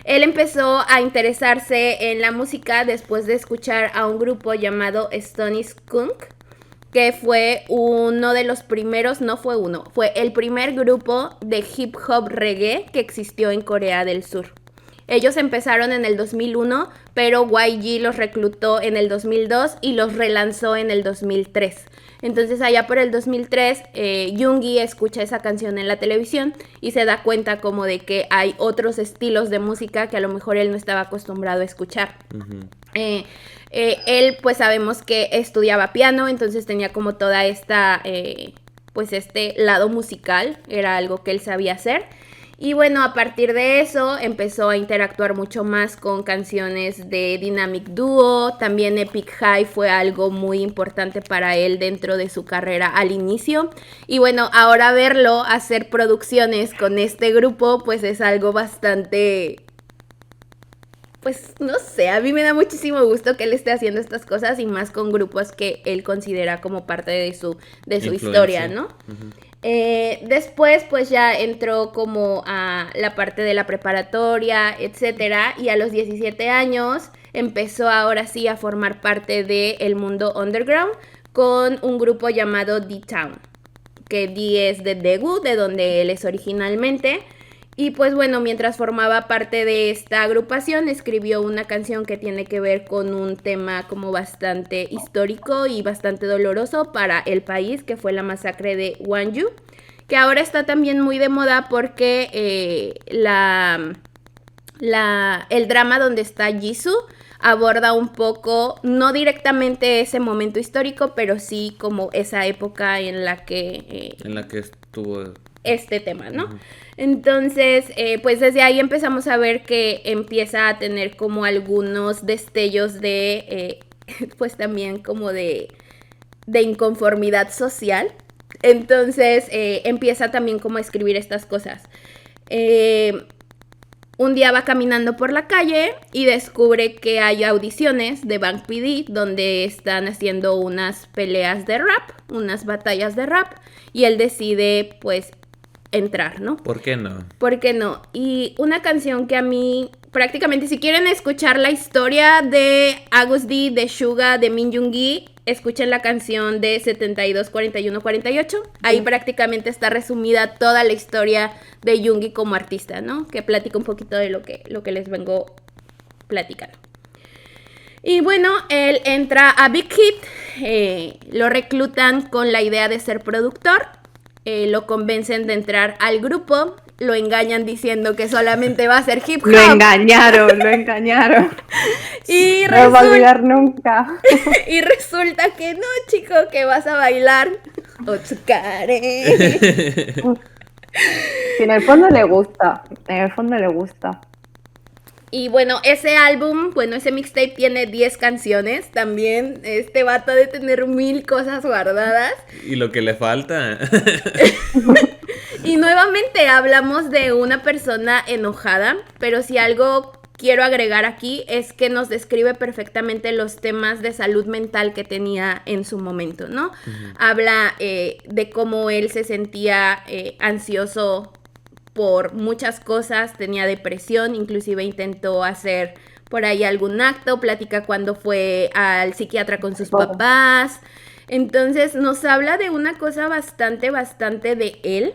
Él empezó a interesarse en la música después de escuchar a un grupo llamado Stony Skunk, que fue uno de los primeros, no fue uno, fue el primer grupo de hip hop reggae que existió en Corea del Sur. Ellos empezaron en el 2001, pero YG los reclutó en el 2002 y los relanzó en el 2003. Entonces allá por el 2003, Yoongi escucha esa canción en la televisión y se da cuenta como de que hay otros estilos de música que a lo mejor él no estaba acostumbrado a escuchar. Él pues sabemos que estudiaba piano, entonces tenía como toda esta, pues este lado musical, era algo que él sabía hacer. Y bueno, a partir de eso empezó a interactuar mucho más con canciones de Dynamic Duo. También Epic High fue algo muy importante para él dentro de su carrera al inicio. Y bueno, ahora verlo hacer producciones con este grupo, pues es algo bastante... Pues no sé, a mí me da muchísimo gusto que él esté haciendo estas cosas y más con grupos que él considera como parte de su historia, ¿no? Después pues ya entró como a la parte de la preparatoria, etcétera, y a los 17 años empezó ahora sí a formar parte del mundo underground con un grupo llamado D-Town, que D es de Daegu, de donde él es originalmente. Y pues bueno, mientras formaba parte de esta agrupación, escribió una canción que tiene que ver con un tema como bastante histórico y bastante doloroso para el país, que fue la masacre de Gwangju, que ahora está también muy de moda porque el drama donde está Jisoo aborda un poco, no directamente ese momento histórico, pero sí como esa época en la que estuvo este tema, ¿no? Entonces, pues desde ahí empezamos a ver que empieza a tener como algunos destellos de, pues también como de inconformidad social. Entonces, empieza también como a escribir estas cosas. Un día va caminando por la calle y descubre que hay audiciones de Bang PD donde están haciendo unas peleas de rap, unas batallas de rap, y él decide, pues, entrar, ¿no? ¿Por qué no? ¿Por qué no? Y una canción que a mí, prácticamente, si quieren escuchar la historia de August D, de Suga, de Min Yoongi, escuchen la canción de 72, 41, 48. Ahí prácticamente está resumida toda la historia de Yoongi como artista, ¿no? Que platica un poquito de lo que les vengo platicando. Y bueno, él entra a Big Hit, lo reclutan con la idea de ser productor. Lo convencen de entrar al grupo, lo engañan diciendo que solamente va a ser hip hop. Lo engañaron. Y no lo va a olvidar nunca. Y resulta que no, chico, que vas a bailar Otsukare. En el fondo le gusta. Y bueno, ese álbum, ese mixtape tiene 10 canciones también. Este vato ha de tener 1000 cosas guardadas. Y lo que le falta. Y nuevamente hablamos de una persona enojada, pero si algo quiero agregar aquí es que nos describe perfectamente los temas de salud mental que tenía en su momento, ¿no? Habla de cómo él se sentía ansioso por muchas cosas, tenía depresión, inclusive intentó hacer por ahí algún acto, platica cuando fue al psiquiatra con sus papás. Entonces nos habla de una cosa bastante de él.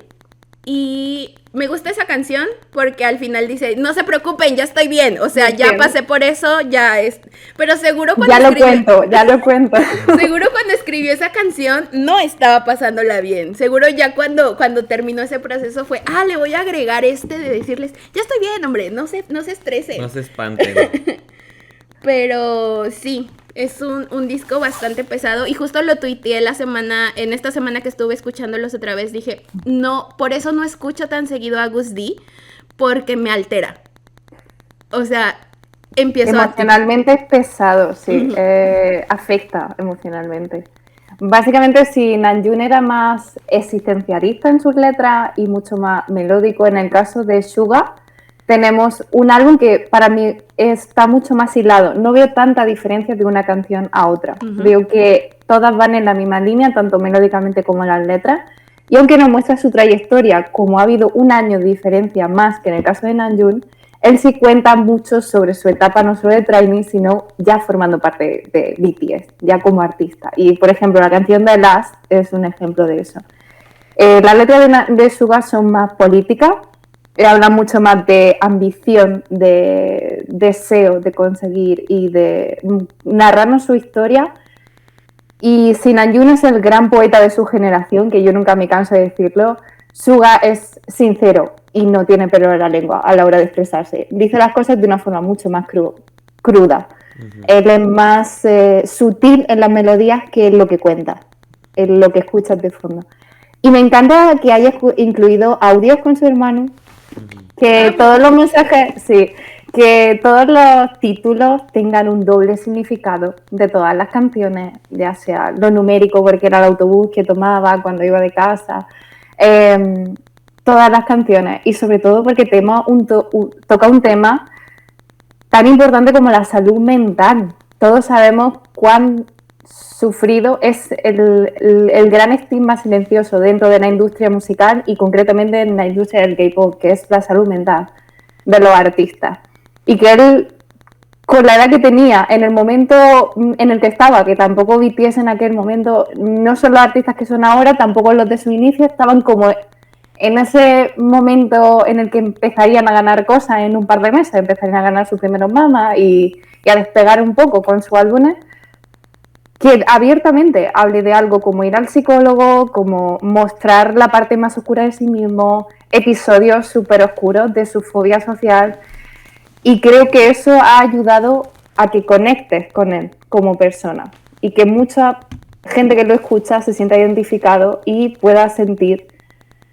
Y me gusta esa canción porque al final dice, no se preocupen, ya estoy bien, o sea, ya pasé por eso, ya es... Pero seguro cuando ya lo cuento. Seguro cuando escribió esa canción no estaba pasándola bien. Seguro ya cuando terminó ese proceso fue, le voy a agregar de decirles, ya estoy bien, hombre, no se estresen. No se espanten. Pero sí, es un disco bastante pesado y justo lo tuiteé en esta semana que estuve escuchándolos otra vez, dije, no, por eso no escucho tan seguido a Gus D, porque me altera. O sea, empiezo emocionalmente es pesado, sí, afecta emocionalmente. Básicamente, si Namjoon era más existencialista en sus letras y mucho más melódico, en el caso de Suga, tenemos un álbum que para mí está mucho más hilado. No veo tanta diferencia de una canción a otra. Veo que todas van en la misma línea, tanto melódicamente como en las letras. Y aunque no muestra su trayectoria, como ha habido un año de diferencia más que en el caso de Namjoon, él sí cuenta mucho sobre su etapa, no solo de trainee, sino ya formando parte de BTS, ya como artista. Y, por ejemplo, la canción de Last es un ejemplo de eso. Las letras de Suga son más políticas, habla mucho más de ambición, de deseo de conseguir y de narrarnos su historia. Y si Namjoon es el gran poeta de su generación, que yo nunca me canso de decirlo, Suga es sincero y no tiene pelo en la lengua a la hora de expresarse. Dice las cosas de una forma mucho más cruda. Él es más sutil en las melodías que en lo que cuenta, en lo que escuchas de fondo. Y me encanta que haya incluido audios con su hermano, que todos los mensajes, sí, que todos los títulos tengan un doble significado de todas las canciones, ya sea lo numérico porque era el autobús que tomaba cuando iba de casa, todas las canciones, y sobre todo porque toca un tema tan importante como la salud mental. Todos sabemos cuán sufrido es el gran estigma silencioso dentro de la industria musical y concretamente en la industria del K-pop, que es la salud mental de los artistas. Y que él, con la edad que tenía, en el momento en el que estaba, que tampoco BTS en aquel momento, no son los artistas que son ahora, tampoco los de su inicio, estaban como en ese momento en el que empezarían a ganar cosas en un par de meses, empezarían a ganar sus primeros mamas y a despegar un poco con sus álbumes, que abiertamente hable de algo como ir al psicólogo, como mostrar la parte más oscura de sí mismo, episodios súper oscuros de su fobia social, y creo que eso ha ayudado a que conectes con él como persona y que mucha gente que lo escucha se sienta identificado y pueda sentir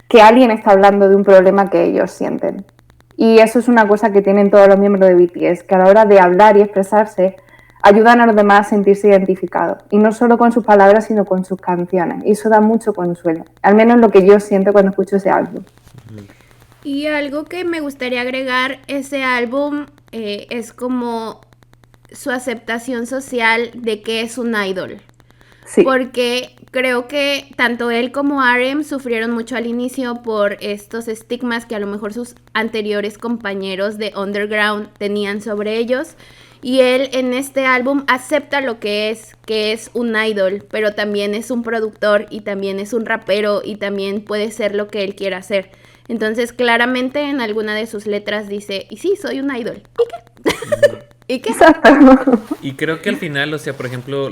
que alguien está hablando de un problema que ellos sienten. Y eso es una cosa que tienen todos los miembros de BTS, que a la hora de hablar y expresarse ayudan a los demás a sentirse identificados. Y no solo con sus palabras, sino con sus canciones. Y eso da mucho consuelo. Al menos lo que yo siento cuando escucho ese álbum. Y algo que me gustaría agregar, ese álbum es como su aceptación social de que es un idol. Sí. Porque creo que tanto él como RM sufrieron mucho al inicio por estos estigmas que a lo mejor sus anteriores compañeros de underground tenían sobre ellos. Y él en este álbum acepta lo que es un idol, pero también es un productor y también es un rapero y también puede ser lo que él quiera hacer. Entonces, claramente en alguna de sus letras dice, y sí, soy un idol. ¿Y qué? ¿Y qué? Y creo que al final, o sea, por ejemplo,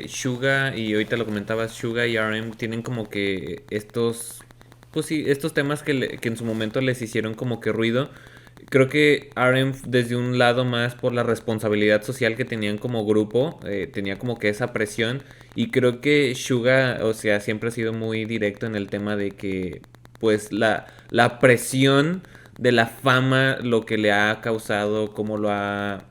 Suga, y ahorita lo comentabas, Suga y RM tienen como que estos, pues sí, estos temas que en su momento les hicieron como que ruido. Creo que RM desde un lado más por la responsabilidad social que tenían como grupo, tenía como que esa presión, y creo que Suga, o sea, siempre ha sido muy directo en el tema de que pues la presión de la fama, lo que le ha causado, cómo le ha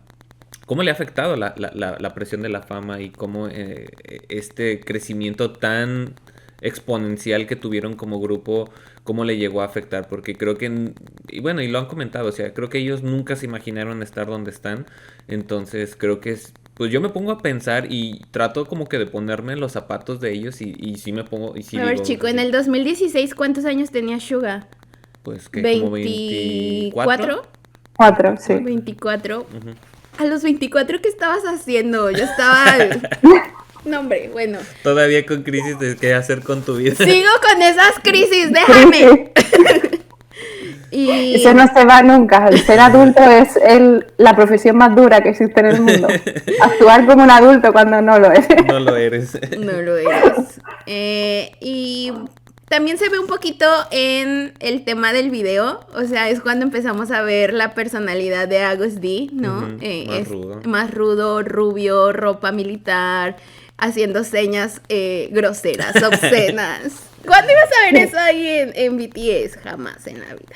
afectado la presión de la fama y cómo este crecimiento tan exponencial que tuvieron como grupo, cómo le llegó a afectar, porque creo que y bueno, y lo han comentado, o sea, creo que ellos nunca se imaginaron estar donde están, entonces creo que pues yo me pongo a pensar y trato como que de ponerme en los zapatos de ellos y sí me pongo, y sí A ver, digo, chico, así, en el 2016, ¿cuántos años tenía Suga? pues que como 24. 4, sí. 24. Ujú. A los 24, ¿qué estabas haciendo? Yo estaba... No, hombre, bueno. Todavía con crisis de qué hacer con tu vida. Sigo con esas crisis, déjame. Y... Eso no se va nunca. El ser adulto es la profesión más dura que existe en el mundo. Actuar como un adulto cuando no lo es. No lo eres. No lo eres. Y también se ve un poquito en el tema del video. O sea, es cuando empezamos a ver la personalidad de Agust D, ¿no? Ujú, más Es rudo. más rudo, rubio, ropa militar, haciendo señas groseras, obscenas. ¿Cuándo ibas a ver eso ahí en BTS? Jamás en la vida.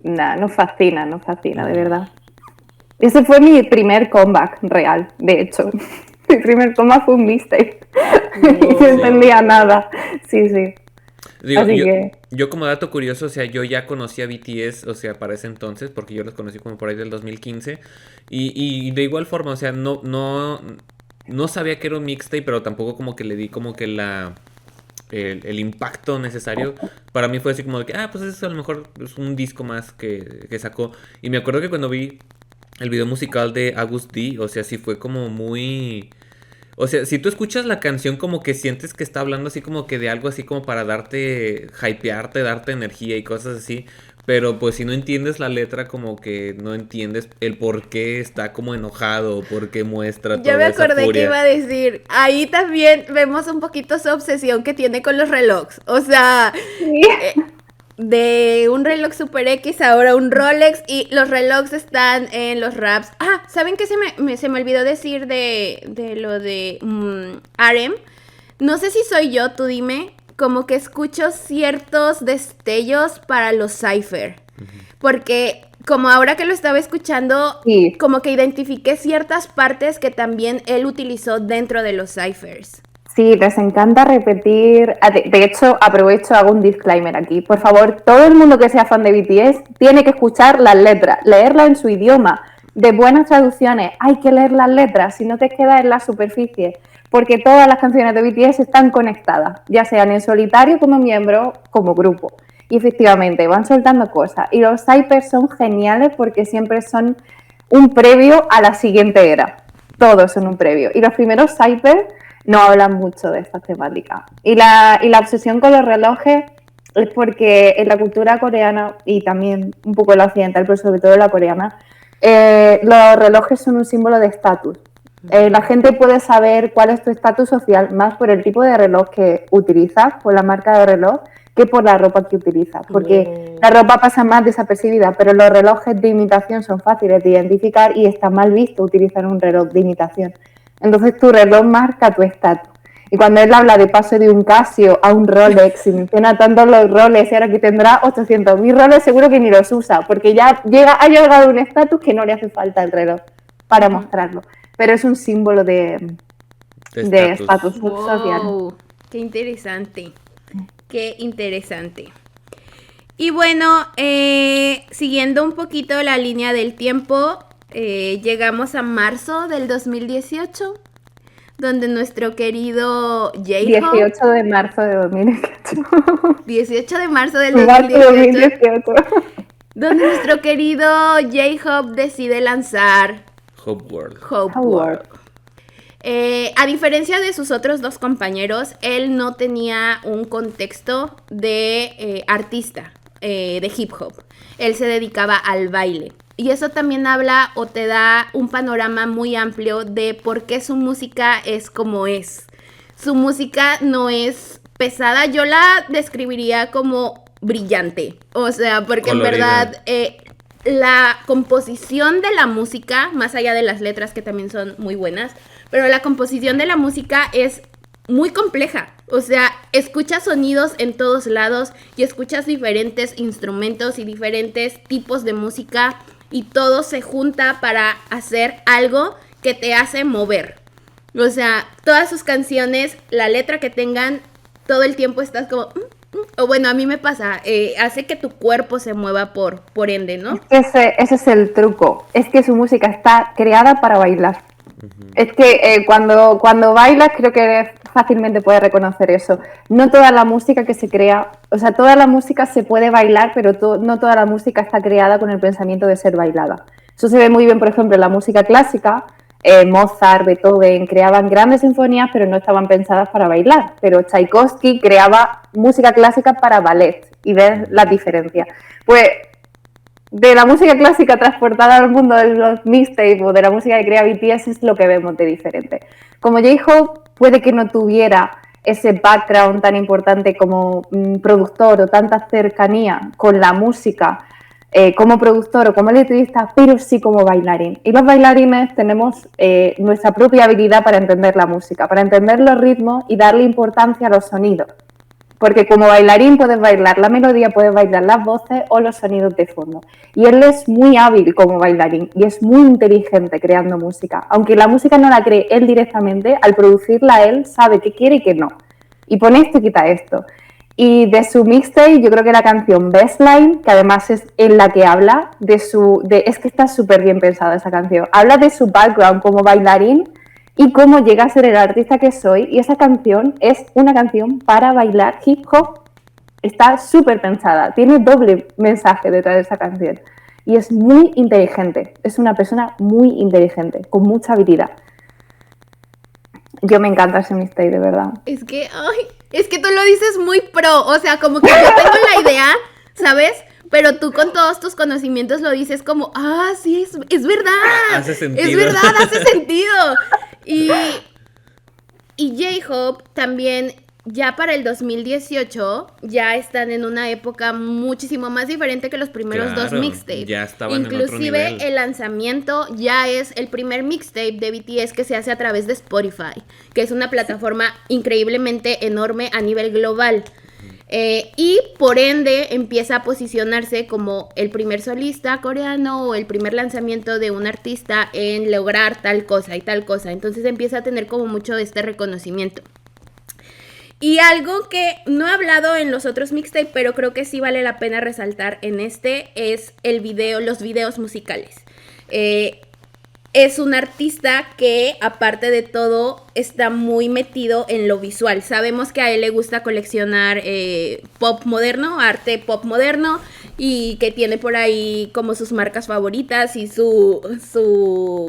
Nah, nos fascina, de verdad. Ese fue mi primer comeback real, de hecho. Mi primer comeback fue un mixtape. Y no entendía nada. Sí, sí. Digo, Así que... yo como dato curioso, o sea, yo ya conocí a BTS, o sea, para ese entonces, porque yo los conocí como por ahí del 2015, y de igual forma, o sea, no sabía que era un mixtape, pero tampoco como que le di como que el impacto necesario. Para mí fue así como de que, pues eso a lo mejor es un disco más que sacó. Y me acuerdo que cuando vi el video musical de Agust D, o sea, sí fue como muy... O sea, si tú escuchas la canción como que sientes que está hablando así como que de algo así como para hypearte, darte energía y cosas así. Pero pues si no entiendes la letra como que no entiendes el por qué está como enojado o por qué muestra toda Ya me esa acordé que furia. iba a decir, ahí también vemos un poquito su obsesión que tiene con los relojes. O sea, de un reloj Super X ahora un Rolex y los relojes están en los raps. ¿Saben qué se me olvidó decir de lo de RM? No sé si soy yo, tú dime, como que escucho ciertos destellos para los cypher. Porque como ahora que lo estaba escuchando, Sí. como que identifiqué ciertas partes que también él utilizó dentro de los cyphers. Sí, les encanta repetir. De hecho, aprovecho, hago un disclaimer aquí. Por favor, todo el mundo que sea fan de BTS tiene que escuchar las letras, leerlas en su idioma, de buenas traducciones. Hay que leer las letras, si no te quedas en la superficie. Porque todas las canciones de BTS están conectadas, ya sean en solitario como miembro, como grupo. Y efectivamente, van soltando cosas. Y los cyphers son geniales porque siempre son un previo a la siguiente era. Todos son un previo. Y los primeros cyphers no hablan mucho de estas temáticas. Y la obsesión con los relojes es porque en la cultura coreana y también un poco en la occidental, pero sobre todo en la coreana, los relojes son un símbolo de estatus. La gente puede saber cuál es tu estatus social más por el tipo de reloj que utilizas, por la marca de reloj, que por la ropa que utilizas. Porque la ropa pasa más desapercibida, pero los relojes de imitación son fáciles de identificar y está mal visto utilizar un reloj de imitación. Entonces tu reloj marca tu estatus. Y cuando él habla de paso de un Casio a un Rolex y menciona tanto los Rolex y ahora que tendrá 800.000 Rolex, seguro que ni los usa, porque ya ha llegado a un estatus que no le hace falta el reloj para mostrarlo. Pero es un símbolo de estatus social. Wow, qué interesante. Qué interesante. Y bueno, siguiendo un poquito la línea del tiempo, llegamos a marzo del 2018, donde nuestro querido J-Hope... 18 de marzo de 2018. 18 de marzo del 2018. Donde nuestro querido J-Hope decide lanzar Hope World. Hope World. A diferencia de sus otros dos compañeros, él no tenía un contexto de artista de hip hop. Él se dedicaba al baile. Y eso también habla o te da un panorama muy amplio de por qué su música es como es. Su música no es pesada, yo la describiría como brillante. O sea, porque colorida. En verdad la composición de la música, más allá de las letras que también son muy buenas, pero la composición de la música es muy compleja. O sea, escuchas sonidos en todos lados y escuchas diferentes instrumentos y diferentes tipos de música y todo se junta para hacer algo que te hace mover. O sea, todas sus canciones, la letra que tengan, todo el tiempo estás como... O bueno, a mí me pasa, hace que tu cuerpo se mueva por ende, ¿no? Ese es el truco, es que su música está creada para bailar. Es que cuando bailas creo que fácilmente puedes reconocer eso. No toda la música que se crea, o sea, toda la música se puede bailar, pero no toda la música está creada con el pensamiento de ser bailada. Eso se ve muy bien, por ejemplo, en la música clásica. Mozart, Beethoven creaban grandes sinfonías, pero no estaban pensadas para bailar. Pero Tchaikovsky creaba música clásica para ballet, y ves las diferencias. Pues de la música clásica transportada al mundo de los mixtapes o de la música que crea BTS es lo que vemos de diferente. Como J-Hope puede que no tuviera ese background tan importante como productor o tanta cercanía con la música como productor o como letrista, pero sí como bailarín. Y los bailarines tenemos nuestra propia habilidad para entender la música, para entender los ritmos y darle importancia a los sonidos. Porque como bailarín puedes bailar la melodía, puedes bailar las voces o los sonidos de fondo. Y él es muy hábil como bailarín y es muy inteligente creando música. Aunque la música no la cree él directamente, al producirla él sabe qué quiere y qué no. Y pone esto y quita esto. Y de su mixtape, yo creo que la canción Best Line, que además es en la que habla es que está súper bien pensada esa canción. Habla de su background como bailarín y cómo llega a ser el artista que soy. Y esa canción es una canción para bailar hip hop. Está súper pensada, tiene doble mensaje detrás de esa canción. Y es muy inteligente, es una persona muy inteligente, con mucha habilidad. Yo me encanta ese mixtape, de verdad. Es que tú lo dices muy pro, o sea, como que yo tengo la idea, ¿sabes? Pero tú con todos tus conocimientos lo dices como, sí, es verdad. Hace sentido. Es verdad, hace sentido. Y J-Hope también, ya para el 2018, ya están en una época muchísimo más diferente que los primeros dos mixtapes. Ya estaban en otro Inclusive nivel. el lanzamiento ya es el primer mixtape de BTS que se hace a través de Spotify, que es una plataforma increíblemente enorme a nivel global. Y por ende empieza a posicionarse como el primer solista coreano o el primer lanzamiento de un artista en lograr tal cosa y tal cosa. Entonces empieza a tener como mucho este reconocimiento. Y algo que no he hablado en los otros mixtapes, pero creo que sí vale la pena resaltar en este, es los videos musicales. Es un artista que, aparte de todo, está muy metido en lo visual. Sabemos que a él le gusta coleccionar pop moderno, arte pop moderno, y que tiene por ahí como sus marcas favoritas y su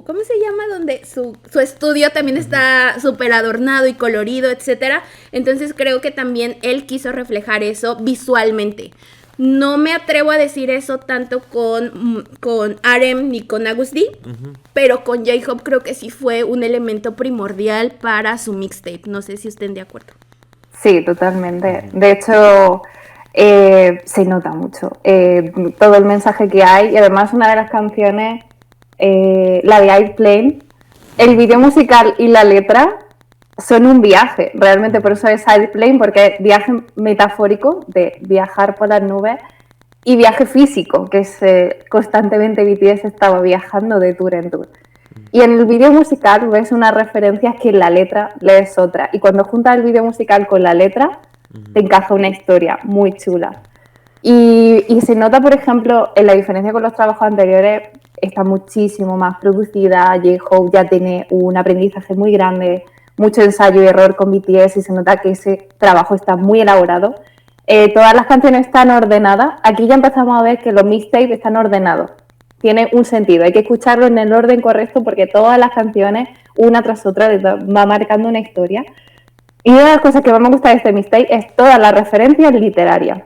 ¿cómo se llama? Donde su estudio también está súper adornado y colorido, etcétera. Entonces creo que también él quiso reflejar eso visualmente. No me atrevo a decir eso tanto con RM ni con Agus D, pero con J-Hope creo que sí fue un elemento primordial para su mixtape. No sé si estén de acuerdo. Sí, totalmente. De hecho, se nota mucho todo el mensaje que hay. Y además una de las canciones, la de Airplane, el video musical y la letra son un viaje, realmente por eso es Airplane, porque es viaje metafórico de viajar por las nubes y viaje físico, que es constantemente BTS estaba viajando de tour en tour. Y en el video musical ves unas referencias que en la letra lees otra, y cuando juntas el video musical con la letra te encaja una historia muy chula. Y se nota, por ejemplo, en la diferencia con los trabajos anteriores, está muchísimo más producida. J-Hope ya tiene un aprendizaje muy grande, mucho ensayo y error con BTS, y se nota que ese trabajo está muy elaborado. Todas las canciones están ordenadas. Aquí ya empezamos a ver que los mixtapes están ordenados. Tiene un sentido, hay que escucharlo en el orden correcto porque todas las canciones, una tras otra, va marcando una historia. Y una de las cosas que más me gusta de este mixtape es todas las referencias literarias.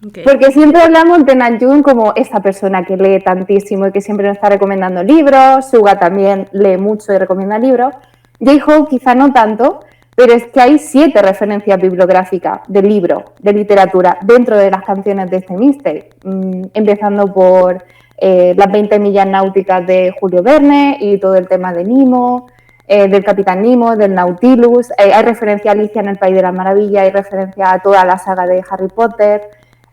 Okay. Porque siempre hablamos de Namjoon como esa persona que lee tantísimo y que siempre nos está recomendando libros. Suga también lee mucho y recomienda libros. J-Hope quizá no tanto, pero es que hay 7 referencias bibliográficas de libros, de literatura, dentro de las canciones de este mixtape. Empezando por las 20 millas náuticas de Julio Verne y todo el tema de Nemo, del Capitán Nemo, del Nautilus. Hay referencia a Alicia en el País de las Maravillas, hay referencia a toda la saga de Harry Potter,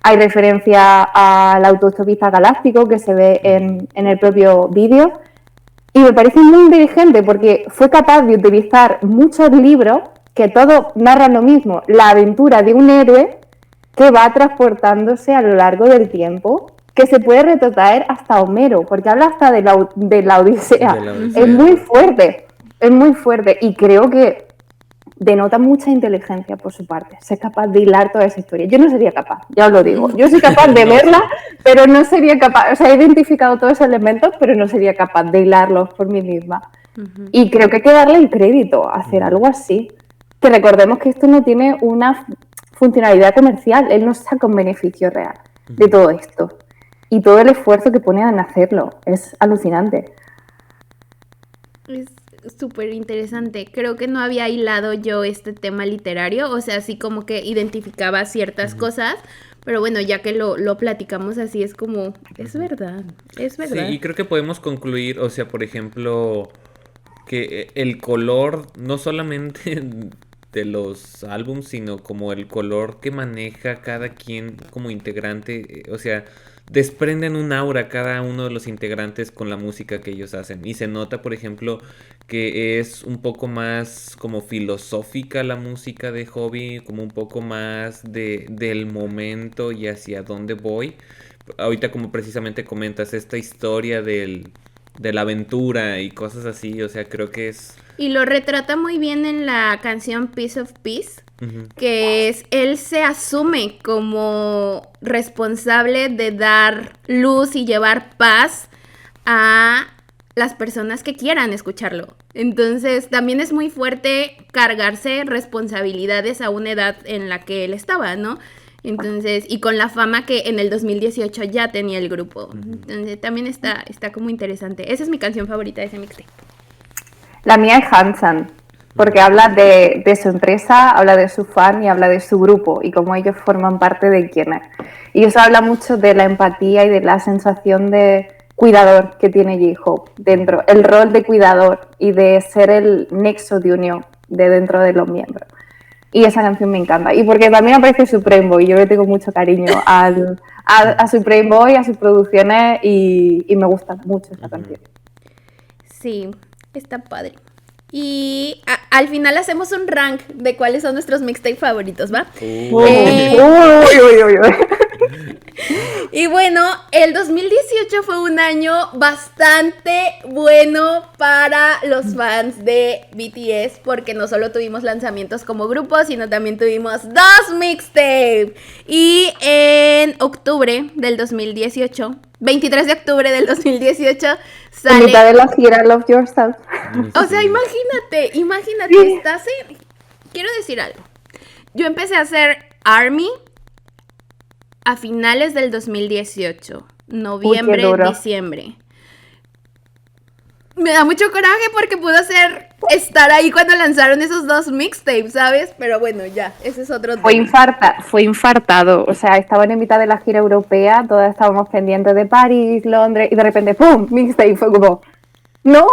hay referencia al autoestopista galáctico que se ve en el propio vídeo. Y me parece muy inteligente porque fue capaz de utilizar muchos libros que todos narran lo mismo, la aventura de un héroe, que va transportándose a lo largo del tiempo, que se puede retrotraer hasta Homero, porque habla hasta de la Odisea. De la Odisea. Es muy fuerte y creo que denota mucha inteligencia por su parte, ser capaz de hilar toda esa historia. Yo no sería capaz, ya os lo digo. Yo soy capaz de verla, pero no sería capaz, o sea, he identificado todos esos elementos, pero no sería capaz de hilarlos por mí misma. Y creo que hay que darle el crédito a hacer algo así. Que recordemos que esto no tiene una funcionalidad comercial, él no saca un beneficio real de todo esto. Y todo el esfuerzo que pone en hacerlo es alucinante. Es súper interesante. Creo que no había hilado yo este tema literario, o sea, así como que identificaba ciertas cosas, pero bueno, ya que lo platicamos así, es como, es verdad. Sí, y creo que podemos concluir, o sea, por ejemplo, que el color, no solamente de los álbums, sino como el color que maneja cada quien como integrante, o sea, desprenden un aura cada uno de los integrantes con la música que ellos hacen. Y se nota, por ejemplo, que es un poco más como filosófica la música de Hobby, como un poco más del momento y hacia dónde voy. Ahorita como precisamente comentas esta historia de la aventura y cosas así, o sea, creo que es... Y lo retrata muy bien en la canción Piece of Peace, que es, él se asume como responsable de dar luz y llevar paz a las personas que quieran escucharlo. Entonces, también es muy fuerte cargarse responsabilidades a una edad en la que él estaba, ¿no? Entonces, y con la fama que en el 2018 ya tenía el grupo. Entonces, también está como interesante. Esa es mi canción favorita de ese mixtape. La mía es Hansan, porque habla de su empresa, habla de su fan y habla de su grupo y cómo ellos forman parte de quién es. Y eso habla mucho de la empatía y de la sensación de cuidador que tiene J-Hope dentro, el rol de cuidador y de ser el nexo de unión de dentro de los miembros. Y esa canción me encanta. Y porque también aparece Supreme Boy, yo le tengo mucho cariño a Supreme Boy, a sus producciones y me gusta mucho esa canción. Sí, está padre. Y al final hacemos un rank de cuáles son nuestros mixtapes favoritos, ¿va? Y bueno, el 2018 fue un año bastante bueno para los fans de BTS, porque no solo tuvimos lanzamientos como grupo, sino también tuvimos 2 mixtapes. Y en octubre del 2018, 23 de octubre del 2018, sale... En mitad de la gira Love Yourself. O sea, imagínate, estás en... Quiero decir algo. Yo empecé a hacer ARMY a finales del 2018, noviembre, diciembre. Me da mucho coraje porque pude estar ahí cuando lanzaron esos 2 mixtapes, ¿sabes? Pero bueno, ya, ese es otro tema. Fue infartado, o sea, estaban en mitad de la gira europea, todas estábamos pendientes de París, Londres, y de repente, ¡pum!, mixtape, fue como... No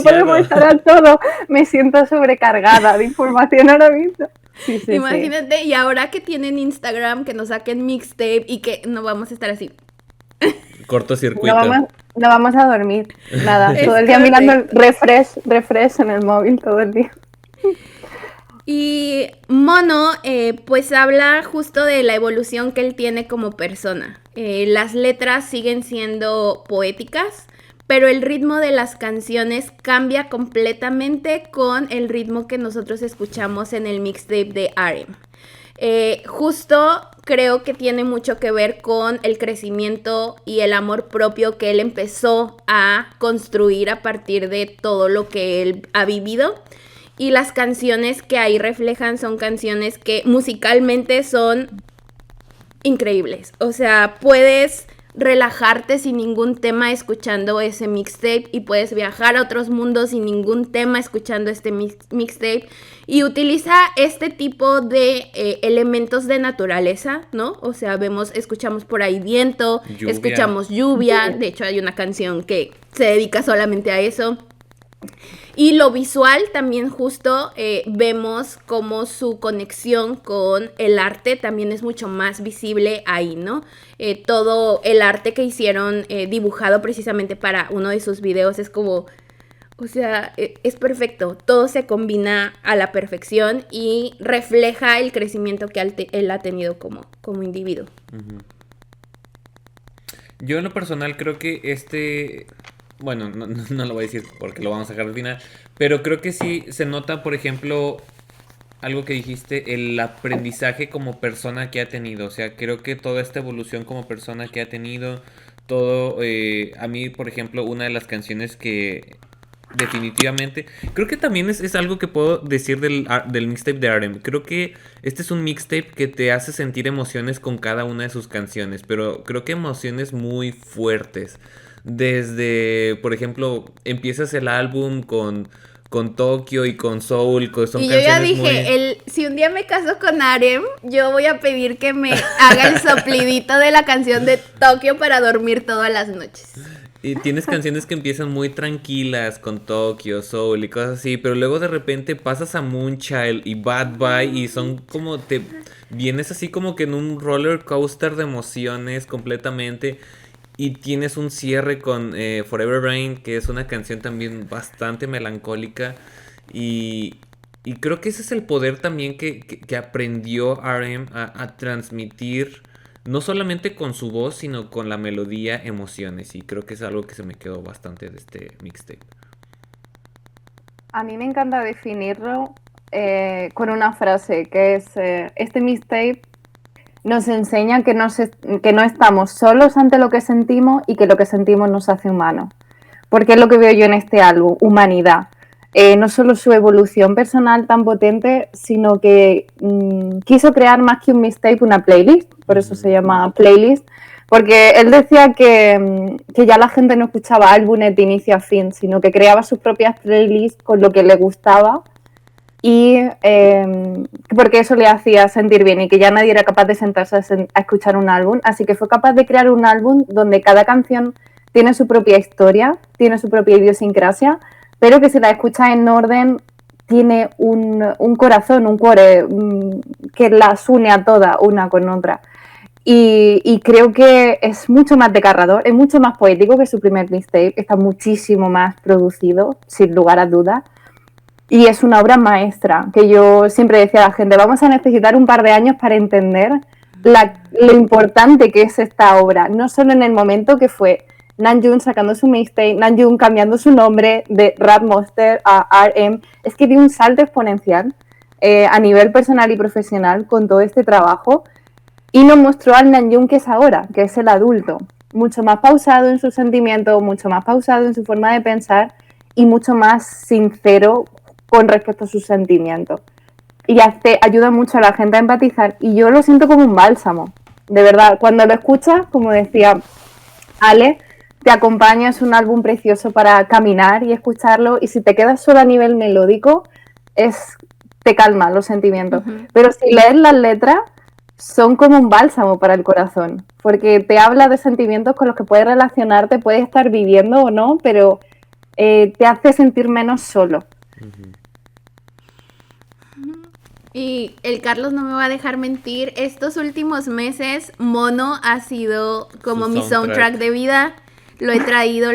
podemos estar a todo, me siento sobrecargada de información ahora mismo. Sí, imagínate, y ahora que tienen Instagram, que nos saquen mixtape y que no vamos a estar así. Cortocircuito. No vamos a dormir, nada, todo el día mirando el refresh en el móvil, todo el día. Y Mono, pues habla justo de la evolución que él tiene como persona. Las letras siguen siendo poéticas, pero el ritmo de las canciones cambia completamente con el ritmo que nosotros escuchamos en el mixtape de RM. Justo creo que tiene mucho que ver con el crecimiento y el amor propio que él empezó a construir a partir de todo lo que él ha vivido. Y las canciones que ahí reflejan son canciones que musicalmente son increíbles. O sea, puedes relajarte sin ningún tema escuchando ese mixtape y puedes viajar a otros mundos sin ningún tema escuchando este mixtape, y utiliza este tipo de elementos de naturaleza, ¿no? O sea, escuchamos por ahí viento, escuchamos lluvia, de hecho hay una canción que se dedica solamente a eso. Y lo visual también justo vemos como su conexión con el arte también es mucho más visible ahí, ¿no? Todo el arte que hicieron dibujado precisamente para uno de sus videos es como O sea, es perfecto. Todo se combina a la perfección y refleja el crecimiento que él ha tenido como individuo. Ujú. Yo en lo personal creo que bueno, no lo voy a decir porque lo vamos a dejar al final, pero creo que sí se nota, por ejemplo, algo que dijiste, el aprendizaje como persona que ha tenido. O sea, creo que toda esta evolución como persona que ha tenido, a mí, por ejemplo, una de las canciones que definitivamente, creo que también es algo que puedo decir del mixtape de RM. Creo que este es un mixtape que te hace sentir emociones con cada una de sus canciones, pero creo que emociones muy fuertes. Desde, por ejemplo, empiezas el álbum con Tokio y con Soul, son Y yo ya canciones muy... dije, si un día me caso con Arem, yo voy a pedir que me haga el soplidito de la canción de Tokio para dormir todas las noches. Y tienes canciones que empiezan muy tranquilas con Tokyo, Soul y cosas así, pero luego de repente pasas a Moonchild y Bad Boy y son como vienes así como que en un roller coaster de emociones completamente y tienes un cierre con Forever Rain, que es una canción también bastante melancólica y creo que ese es el poder también que aprendió RM a transmitir no solamente con su voz, sino con la melodía, emociones. Y creo que es algo que se me quedó bastante de este mixtape. A mí me encanta definirlo con una frase que es, este mixtape nos enseña que no estamos solos ante lo que sentimos y que lo que sentimos nos hace humanos. Porque es lo que veo yo en este álbum, humanidad. No solo su evolución personal tan potente, sino que quiso crear más que un mixtape, una playlist, por eso se llama playlist, porque él decía que ya la gente no escuchaba álbumes de inicio a fin, sino que creaba sus propias playlists con lo que le gustaba y porque eso le hacía sentir bien y que ya nadie era capaz de sentarse a escuchar un álbum, así que fue capaz de crear un álbum donde cada canción tiene su propia historia, tiene su propia idiosincrasia, pero que si la escuchas en orden tiene un corazón, un cuore que las une a todas una con otra. Y creo que es mucho más desgarrador, es mucho más poético que su primer mixtape, está muchísimo más producido, sin lugar a dudas. Y es una obra maestra, que yo siempre decía a la gente, vamos a necesitar un par de años para entender lo importante que es esta obra, no solo en el momento que fue Namjoon sacando su mixtape, Namjoon cambiando su nombre de Rap Monster a RM, es que dio un salto exponencial a nivel personal y profesional con todo este trabajo y nos mostró al Namjoon que es ahora, que es el adulto, mucho más pausado en sus sentimientos, mucho más pausado en su forma de pensar y mucho más sincero con respecto a sus sentimientos. Y ayuda mucho a la gente a empatizar y yo lo siento como un bálsamo, de verdad, cuando lo escuchas, como decía Ale, te acompaña, es un álbum precioso para caminar y escucharlo y si te quedas solo a nivel melódico te calma los sentimientos, pero si lees las letras son como un bálsamo para el corazón, porque te habla de sentimientos con los que puedes relacionarte, puedes estar viviendo o no, pero te hace sentir menos solo. Y el Carlos no me va a dejar mentir, estos últimos meses Mono ha sido como mi soundtrack de vida. Lo he traído.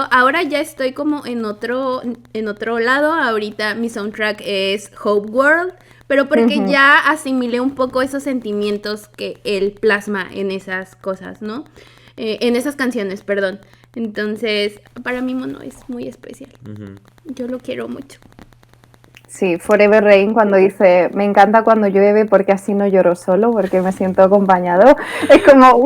Ahora ya estoy como en otro lado. Ahorita mi soundtrack es Hope World, pero porque ya asimilé un poco esos sentimientos que él plasma en esas cosas, ¿no? En esas canciones, perdón. Entonces, para mí Mono es muy especial. Yo lo quiero mucho. Sí, Forever Rain cuando dice, me encanta cuando llueve porque así no lloro solo, porque me siento acompañado. Es como,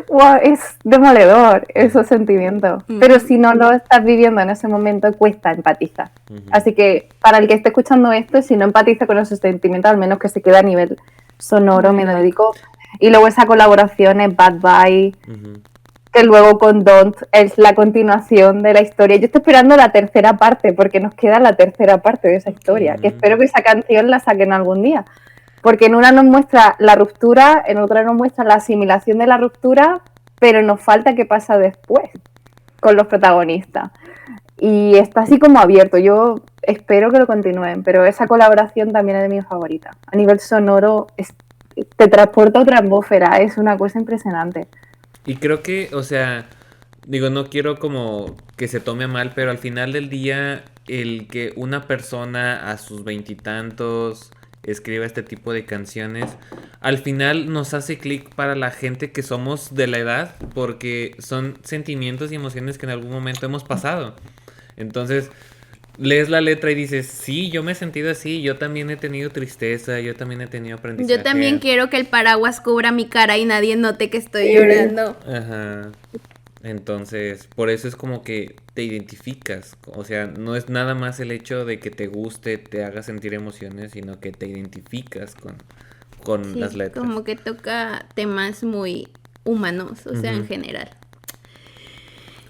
wow, es demoledor esos sentimientos. Pero si no lo estás viviendo en ese momento, cuesta empatizar. Así que para el que esté escuchando esto, si no empatiza con esos sentimientos, al menos que se quede a nivel sonoro, melódico. Y luego esa colaboración es Bad Boy, que luego con Don't es la continuación de la historia. Yo estoy esperando la tercera parte, porque nos queda la tercera parte de esa historia, que espero que esa canción la saquen algún día. Porque en una nos muestra la ruptura, en otra nos muestra la asimilación de la ruptura, pero nos falta qué pasa después con los protagonistas. Y está así como abierto. Yo espero que lo continúen, pero esa colaboración también es de mis favoritas. A nivel sonoro, te transporta a otra atmósfera, es una cosa impresionante. Y creo que, o sea, digo, no quiero como que se tome a mal, pero al final del día, el que una persona a sus veintitantos escriba este tipo de canciones, al final nos hace clic para la gente que somos de la edad, porque son sentimientos y emociones que en algún momento hemos pasado. Entonces, lees la letra y dices, sí, yo me he sentido así, yo también he tenido tristeza, yo también he tenido aprendizaje. Yo también quiero que el paraguas cubra mi cara y nadie note que estoy llorando. Ajá. Entonces, por eso es como que te identificas. O sea, no es nada más el hecho de que te guste, te haga sentir emociones, sino que te identificas con Sí, las letras. como que toca temas muy humanos, o sea, en general.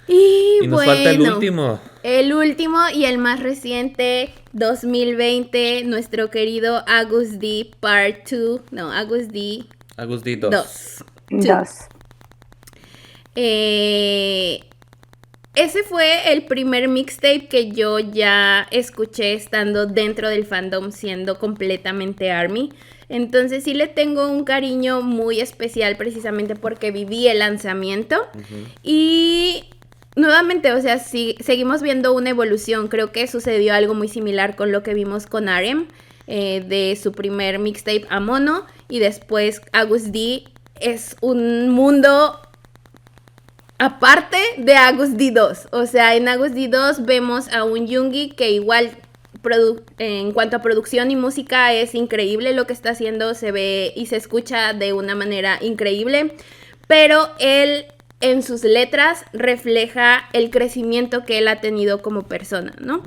Y nos falta el último. El último y el más reciente, 2020, nuestro querido Agus D Part 2. No, Agus D. Agus D 2. 2. Ese fue el primer mixtape que yo ya escuché estando dentro del fandom, siendo completamente ARMY. Entonces sí le tengo un cariño muy especial precisamente porque viví el lanzamiento. Y nuevamente, o sea, sí, seguimos viendo una evolución. Creo que sucedió algo muy similar con lo que vimos con RM, de su primer mixtape a mono. Y después Agus D es un mundo aparte de Agus D 2. O sea, en Agus D 2 vemos a un Yoongi que igual en cuanto a producción y música es increíble lo que está haciendo, se ve y se escucha de una manera increíble, pero él en sus letras refleja el crecimiento que él ha tenido como persona, ¿no?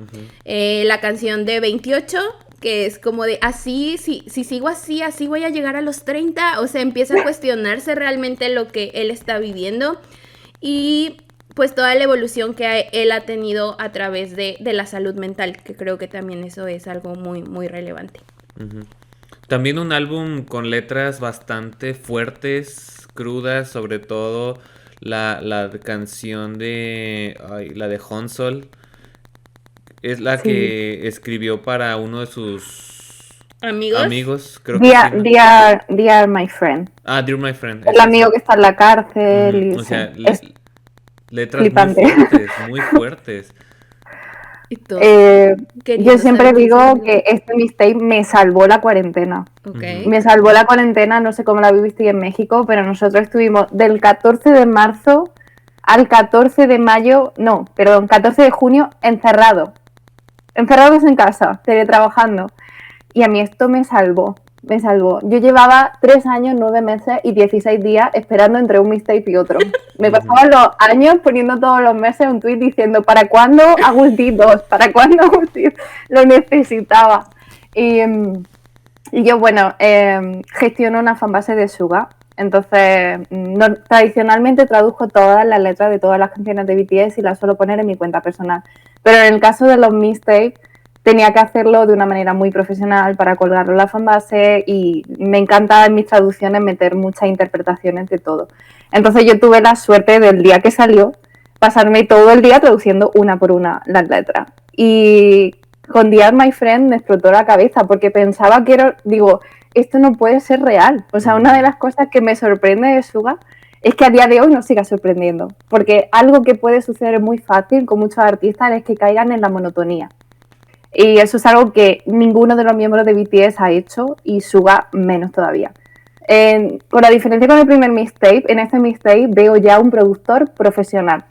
La canción de 28, que es como de así, si sigo así voy a llegar a los 30, o sea, empieza a cuestionarse realmente lo que él está viviendo y pues toda la evolución que él ha tenido a través de la salud mental, que creo que también eso es algo muy, muy relevante. También un álbum con letras bastante fuertes, crudas, sobre todo la canción de la de Honsol. Es la que escribió para uno de sus amigos, creo que Dear My Friend. Dear My Friend. El amigo que está en la cárcel. O sea, es letras flipante. muy fuertes. Yo siempre digo que este mixtape me salvó la cuarentena. Me salvó la cuarentena, no sé cómo la viviste en México, pero nosotros estuvimos del 14 de marzo al 14 de mayo, 14 de junio encerrados en casa, teletrabajando. Y a mí esto me salvó. Yo llevaba 3 años, 9 meses y 16 días esperando entre un mixtape y otro. Me pasaban los años poniendo todos los meses un tweet diciendo ¿para cuándo Agus D 2? ¿Para cuándo Agus D? Lo necesitaba. Y yo, bueno, gestiono una fanbase de Suga. Entonces, tradicionalmente traduzco todas las letras de todas las canciones de BTS y las suelo poner en mi cuenta personal. Pero en el caso de los mixtapes, tenía que hacerlo de una manera muy profesional para colgarlo en la fanbase y me encanta en mis traducciones meter muchas interpretaciones de todo. Entonces yo tuve la suerte del día que salió pasarme todo el día traduciendo una por una las letras. Y con Dear My Friend me explotó la cabeza porque pensaba que esto no puede ser real. O sea, una de las cosas que me sorprende de Suga es que a día de hoy nos siga sorprendiendo. Porque algo que puede suceder muy fácil con muchos artistas es que caigan en la monotonía. Y eso es algo que ninguno de los miembros de BTS ha hecho y Suga menos todavía. Con la diferencia con el primer mixtape, en este mixtape veo ya un productor profesional,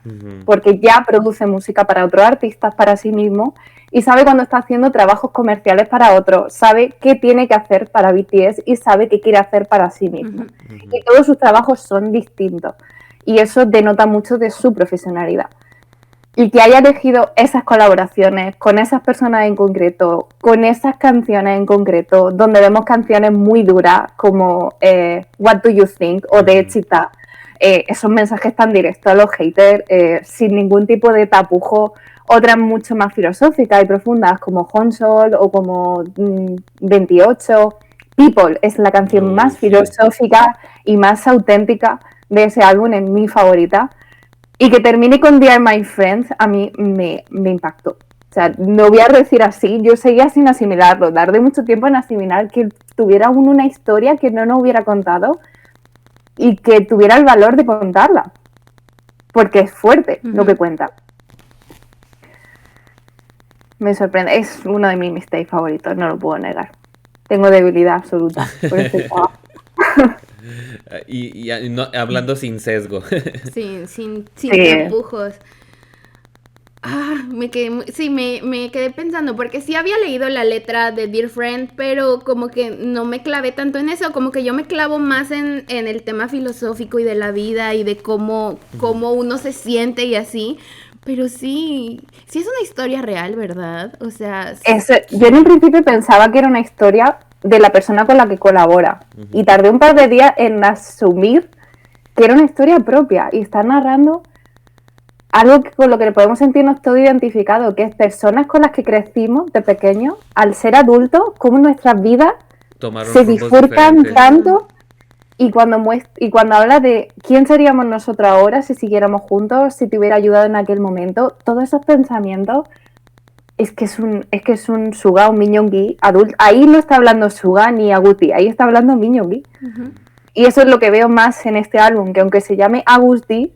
porque ya produce música para otros artistas, para sí mismo, y sabe cuando está haciendo trabajos comerciales para otros, sabe qué tiene que hacer para BTS y sabe qué quiere hacer para sí mismo. Y todos sus trabajos son distintos, y eso denota mucho de su profesionalidad. Y que haya elegido esas colaboraciones con esas personas en concreto, con esas canciones en concreto, donde vemos canciones muy duras como What Do You Think o de Chita, esos mensajes tan directos a los haters, sin ningún tipo de tapujo, otras mucho más filosóficas y profundas como Honsol o como 28. People es la canción más filosófica y más auténtica de ese álbum, es mi favorita. Y que termine con Dear My Friends, a mí me impactó. O sea, no voy a decir así, yo seguía sin asimilarlo, tardé mucho tiempo en asimilar que tuviera una historia que no nos hubiera contado y que tuviera el valor de contarla. porque es fuerte lo que cuenta. Me sorprende, es uno de mis mixtapes favoritos, no lo puedo negar. Tengo debilidad absoluta por este trabajo. Y no, hablando sin sesgo. Sin tapujos. Me quedé pensando, porque sí había leído la letra de Dear Friend, pero como que no me clavé tanto en eso, como que yo me clavo más en el tema filosófico y de la vida y de cómo uno se siente y así. Pero sí es una historia real, ¿verdad? O sea... Yo en un principio pensaba que era una historia de la persona con la que colabora. Y tardé un par de días en asumir que era una historia propia. Y está narrando algo con lo que podemos sentirnos todos identificados, que es personas con las que crecimos de pequeños, al ser adultos, cómo nuestras vidas se bifurcan tanto. Y cuando habla de quién seríamos nosotros ahora si siguiéramos juntos, si te hubiera ayudado en aquel momento, todos esos pensamientos, es que es un Suga, un Miñongui adulto. Ahí no está hablando Suga ni Agustí, ahí está hablando Miñongui. Y eso es lo que veo más en este álbum, que aunque se llame Agustí,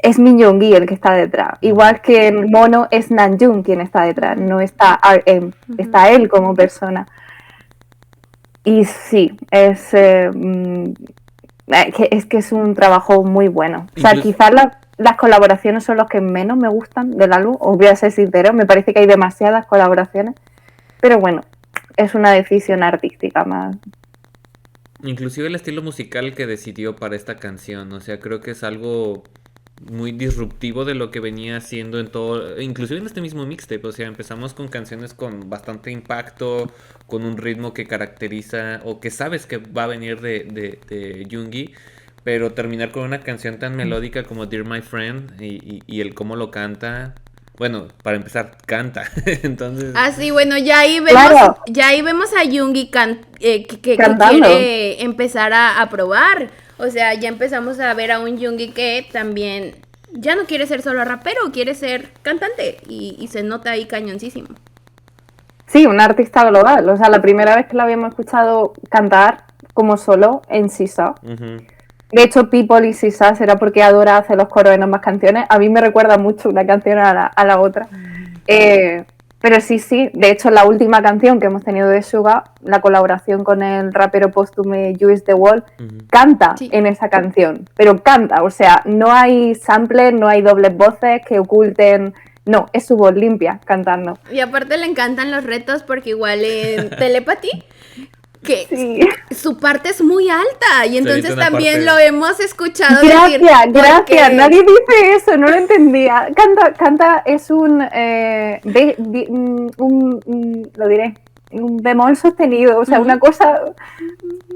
es Miñongui el que está detrás. Igual que en Mono es Namjoon quien está detrás, no está RM, está él como persona. Y sí, es que es un trabajo muy bueno. O sea, quizás las colaboraciones son los que menos me gustan del álbum, os voy a ser sincero, me parece que hay demasiadas colaboraciones, pero bueno, es una decisión artística más. Inclusive el estilo musical que decidió para esta canción, o sea, creo que es algo muy disruptivo de lo que venía haciendo en todo, inclusive en este mismo mixtape. O sea, empezamos con canciones con bastante impacto, con un ritmo que caracteriza o que sabes que va a venir de Yoongi, pero terminar con una canción tan melódica como Dear My Friend y el cómo lo canta. Bueno, para empezar, canta. Entonces... sí, bueno, ya ahí vemos a Yoongi que quiere empezar a probar. O sea, ya empezamos a ver a un Yoongi que también ya no quiere ser solo rapero, quiere ser cantante. Y se nota ahí cañoncísimo. Sí, un artista global. O sea, la primera vez que la habíamos escuchado cantar como solo en Sisa. De hecho, People y Sisa será porque Adora hace los coros en ambas canciones. A mí me recuerda mucho una canción a la otra. Pero sí. De hecho, la última canción que hemos tenido de Suga, la colaboración con el rapero póstume Juice the Wall, canta en esa canción. Pero canta, o sea, no hay samples, no hay dobles voces que oculten... No, es su voz limpia cantando. Y aparte le encantan los retos porque igual en Telepathy... que su parte es muy alta y entonces también lo hemos escuchado decir. Gracias, nadie dice eso, no lo entendía. Canta es un bemol sostenido, o sea, una cosa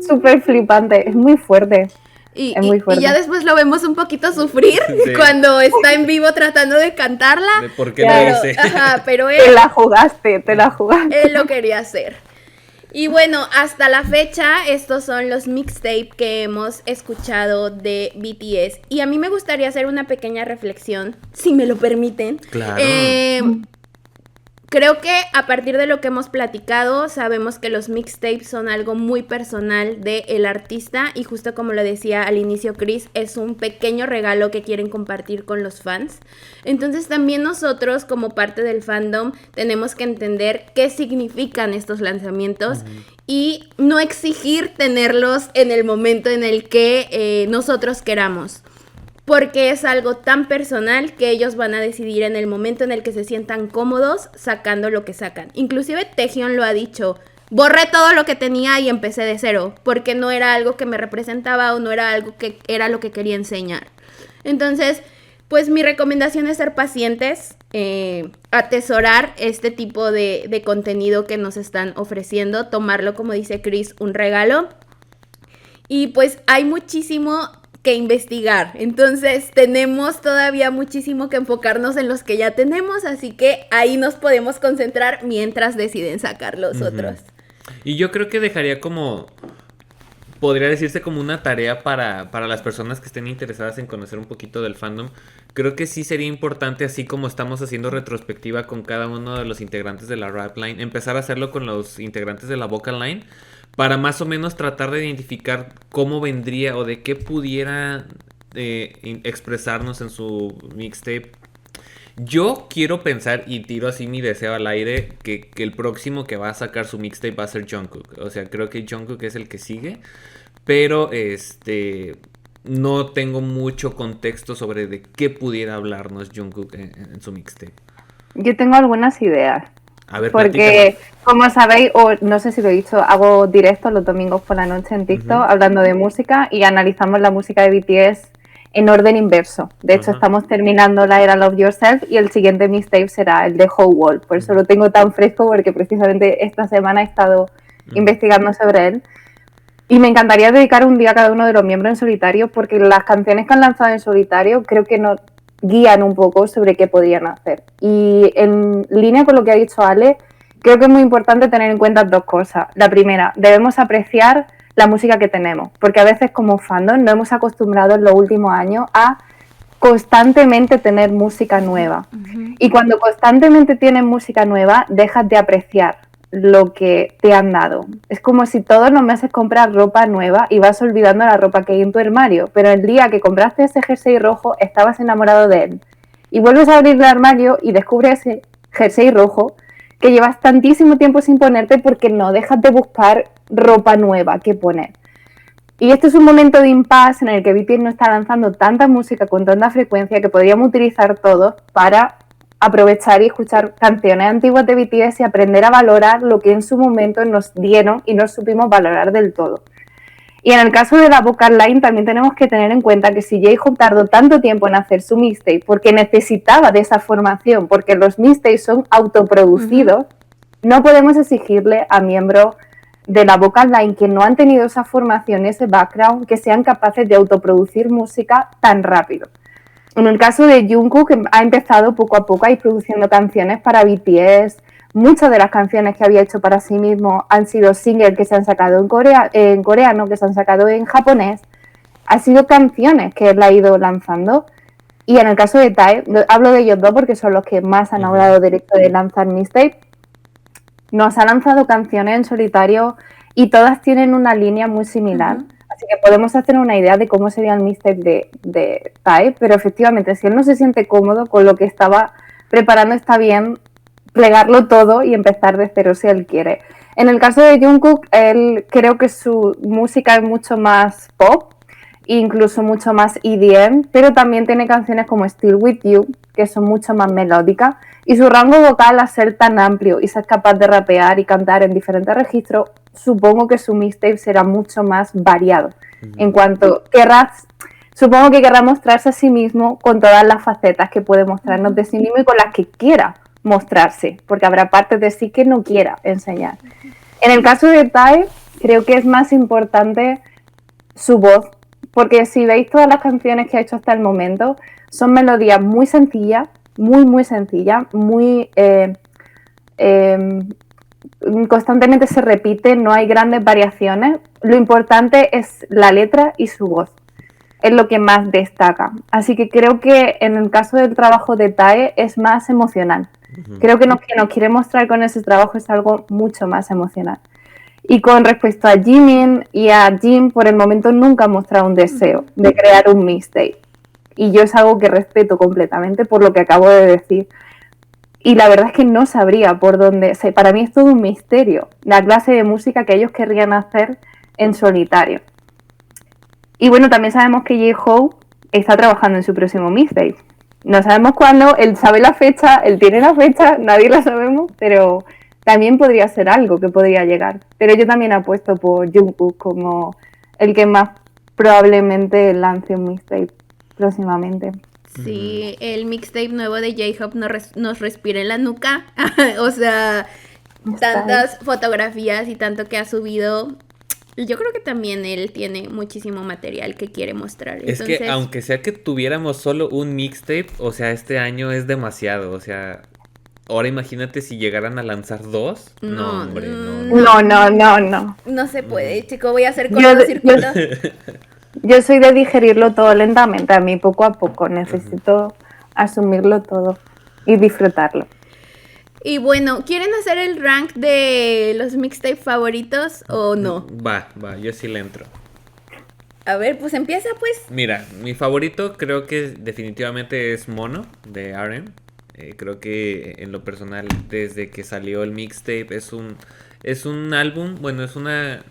súper flipante, es muy fuerte. Y ya después lo vemos un poquito sufrir cuando está en vivo tratando de cantarla. De por qué lo dice. Pero él, te la jugaste. Él lo quería hacer. Y bueno, hasta la fecha, estos son los mixtapes que hemos escuchado de BTS. Y a mí me gustaría hacer una pequeña reflexión, si me lo permiten. Claro. Creo que a partir de lo que hemos platicado, sabemos que los mixtapes son algo muy personal del artista. Y justo como lo decía al inicio Chris, es un pequeño regalo que quieren compartir con los fans. Entonces también nosotros, como parte del fandom, tenemos que entender qué significan estos lanzamientos y no exigir tenerlos en el momento en el que nosotros queramos. Porque es algo tan personal que ellos van a decidir en el momento en el que se sientan cómodos sacando lo que sacan. Inclusive Taehyun lo ha dicho, borré todo lo que tenía y empecé de cero, porque no era algo que me representaba o no era algo que era lo que quería enseñar. Entonces, pues mi recomendación es ser pacientes, atesorar este tipo de contenido que nos están ofreciendo, tomarlo, como dice Chris, un regalo. Y pues hay muchísimo que investigar, entonces tenemos todavía muchísimo que enfocarnos en los que ya tenemos, así que ahí nos podemos concentrar mientras deciden sacar los otros. Y yo creo que dejaría podría decirse como una tarea para las personas que estén interesadas en conocer un poquito del fandom. Creo que sí sería importante, así como estamos haciendo retrospectiva con cada uno de los integrantes de la rap line, empezar a hacerlo con los integrantes de la vocal line, para más o menos tratar de identificar cómo vendría o de qué pudiera expresarnos en su mixtape. Yo quiero pensar, y tiro así mi deseo al aire, que el próximo que va a sacar su mixtape va a ser Jungkook. O sea, creo que Jungkook es el que sigue. Pero no tengo mucho contexto sobre de qué pudiera hablarnos Jungkook en su mixtape. Yo tengo algunas ideas. A ver, porque, como sabéis, o no sé si lo he dicho, hago directos los domingos por la noche en TikTok hablando de música y analizamos la música de BTS en orden inverso. De hecho, estamos terminando la era Love Yourself y el siguiente mixtape será el de Whole World. Por eso lo tengo tan fresco, porque precisamente esta semana he estado investigando sobre él. Y me encantaría dedicar un día a cada uno de los miembros en solitario, porque las canciones que han lanzado en solitario creo que nos guían un poco sobre qué podrían hacer. Y en línea con lo que ha dicho Ale, creo que es muy importante tener en cuenta dos cosas. La primera, debemos apreciar la música que tenemos, porque a veces como fandom nos hemos acostumbrado en los últimos años a constantemente tener música nueva. Y cuando constantemente tienes música nueva, dejas de apreciar lo que te han dado. Es como si todos los meses compras ropa nueva y vas olvidando la ropa que hay en tu armario, pero el día que compraste ese jersey rojo estabas enamorado de él. Y vuelves a abrir el armario y descubres ese jersey rojo que llevas tantísimo tiempo sin ponerte porque no dejas de buscar ropa nueva que poner. Y este es un momento de impasse en el que BTS no está lanzando tanta música con tanta frecuencia que podríamos utilizar todos para aprovechar y escuchar canciones antiguas de BTS y aprender a valorar lo que en su momento nos dieron y no supimos valorar del todo. Y en el caso de la vocal line también tenemos que tener en cuenta que si J-Hope tardó tanto tiempo en hacer su mixtape porque necesitaba de esa formación, porque los mixtapes son autoproducidos, no podemos exigirle a miembros de la vocal line que no han tenido esa formación, ese background, que sean capaces de autoproducir música tan rápido. En el caso de Jungkook, ha empezado poco a poco a ir produciendo canciones para BTS. Muchas de las canciones que había hecho para sí mismo han sido singles que se han sacado en coreano, que se han sacado en japonés. Han sido canciones que él ha ido lanzando. Y en el caso de Tae, hablo de ellos dos porque son los que más han hablado del hecho de lanzar mixtape. Nos ha lanzado canciones en solitario y todas tienen una línea muy similar. Así que podemos hacer una idea de cómo sería el mixtape de Tae, pero efectivamente, si él no se siente cómodo con lo que estaba preparando, está bien plegarlo todo y empezar de cero si él quiere. En el caso de Jungkook, él creo que su música es mucho más pop, incluso mucho más EDM, pero también tiene canciones como Still With You, que son mucho más melódicas, y su rango vocal, al ser tan amplio y ser capaz de rapear y cantar en diferentes registros, supongo que su mixtape será mucho más variado. En cuanto supongo que querrá mostrarse a sí mismo con todas las facetas que puede mostrarnos de sí mismo y con las que quiera mostrarse, porque habrá partes de sí que no quiera enseñar. En el caso de Tae, creo que es más importante su voz, porque si veis todas las canciones que ha hecho hasta el momento, son melodías muy sencillas, muy sencillas, constantemente se repiten, no hay grandes variaciones. Lo importante es la letra y su voz, es lo que más destaca. Así que creo que en el caso del trabajo de Tae es más emocional. Creo que lo que nos quiere mostrar con ese trabajo es algo mucho más emocional. Y con respecto a Jimin y a Jim, por el momento nunca han mostrado un deseo de crear un mixtape. Y yo es algo que respeto completamente por lo que acabo de decir. Y la verdad es que no sabría por dónde. Para mí es todo un misterio la clase de música que ellos querrían hacer en solitario. Y bueno, también sabemos que J-Hope está trabajando en su próximo mixtape. No sabemos cuándo, él sabe la fecha, él tiene la fecha, nadie la sabemos, pero también podría ser algo que podría llegar. Pero yo también apuesto por Jungkook como el que más probablemente lance un mixtape próximamente. Sí, el mixtape nuevo de J-Hope nos respira en la nuca. O sea, tantas fotografías y tanto que ha subido. Yo creo que también él tiene muchísimo material que quiere mostrar. Es que aunque sea que tuviéramos solo un mixtape, o sea, este año es demasiado. O sea, ahora imagínate si llegaran a lanzar 2. No, hombre, no. No se puede, chico, voy a hacer cortocircuito. Yo soy de digerirlo todo lentamente, a mí poco a poco, necesito asumirlo todo y disfrutarlo. Y bueno, ¿quieren hacer el rank de los mixtapes favoritos o no? Va, yo sí le entro. A ver, pues empieza pues. Mira, mi favorito creo que definitivamente es Mono de RM. Creo que en lo personal, desde que salió el mixtape, es un álbum, bueno, es una...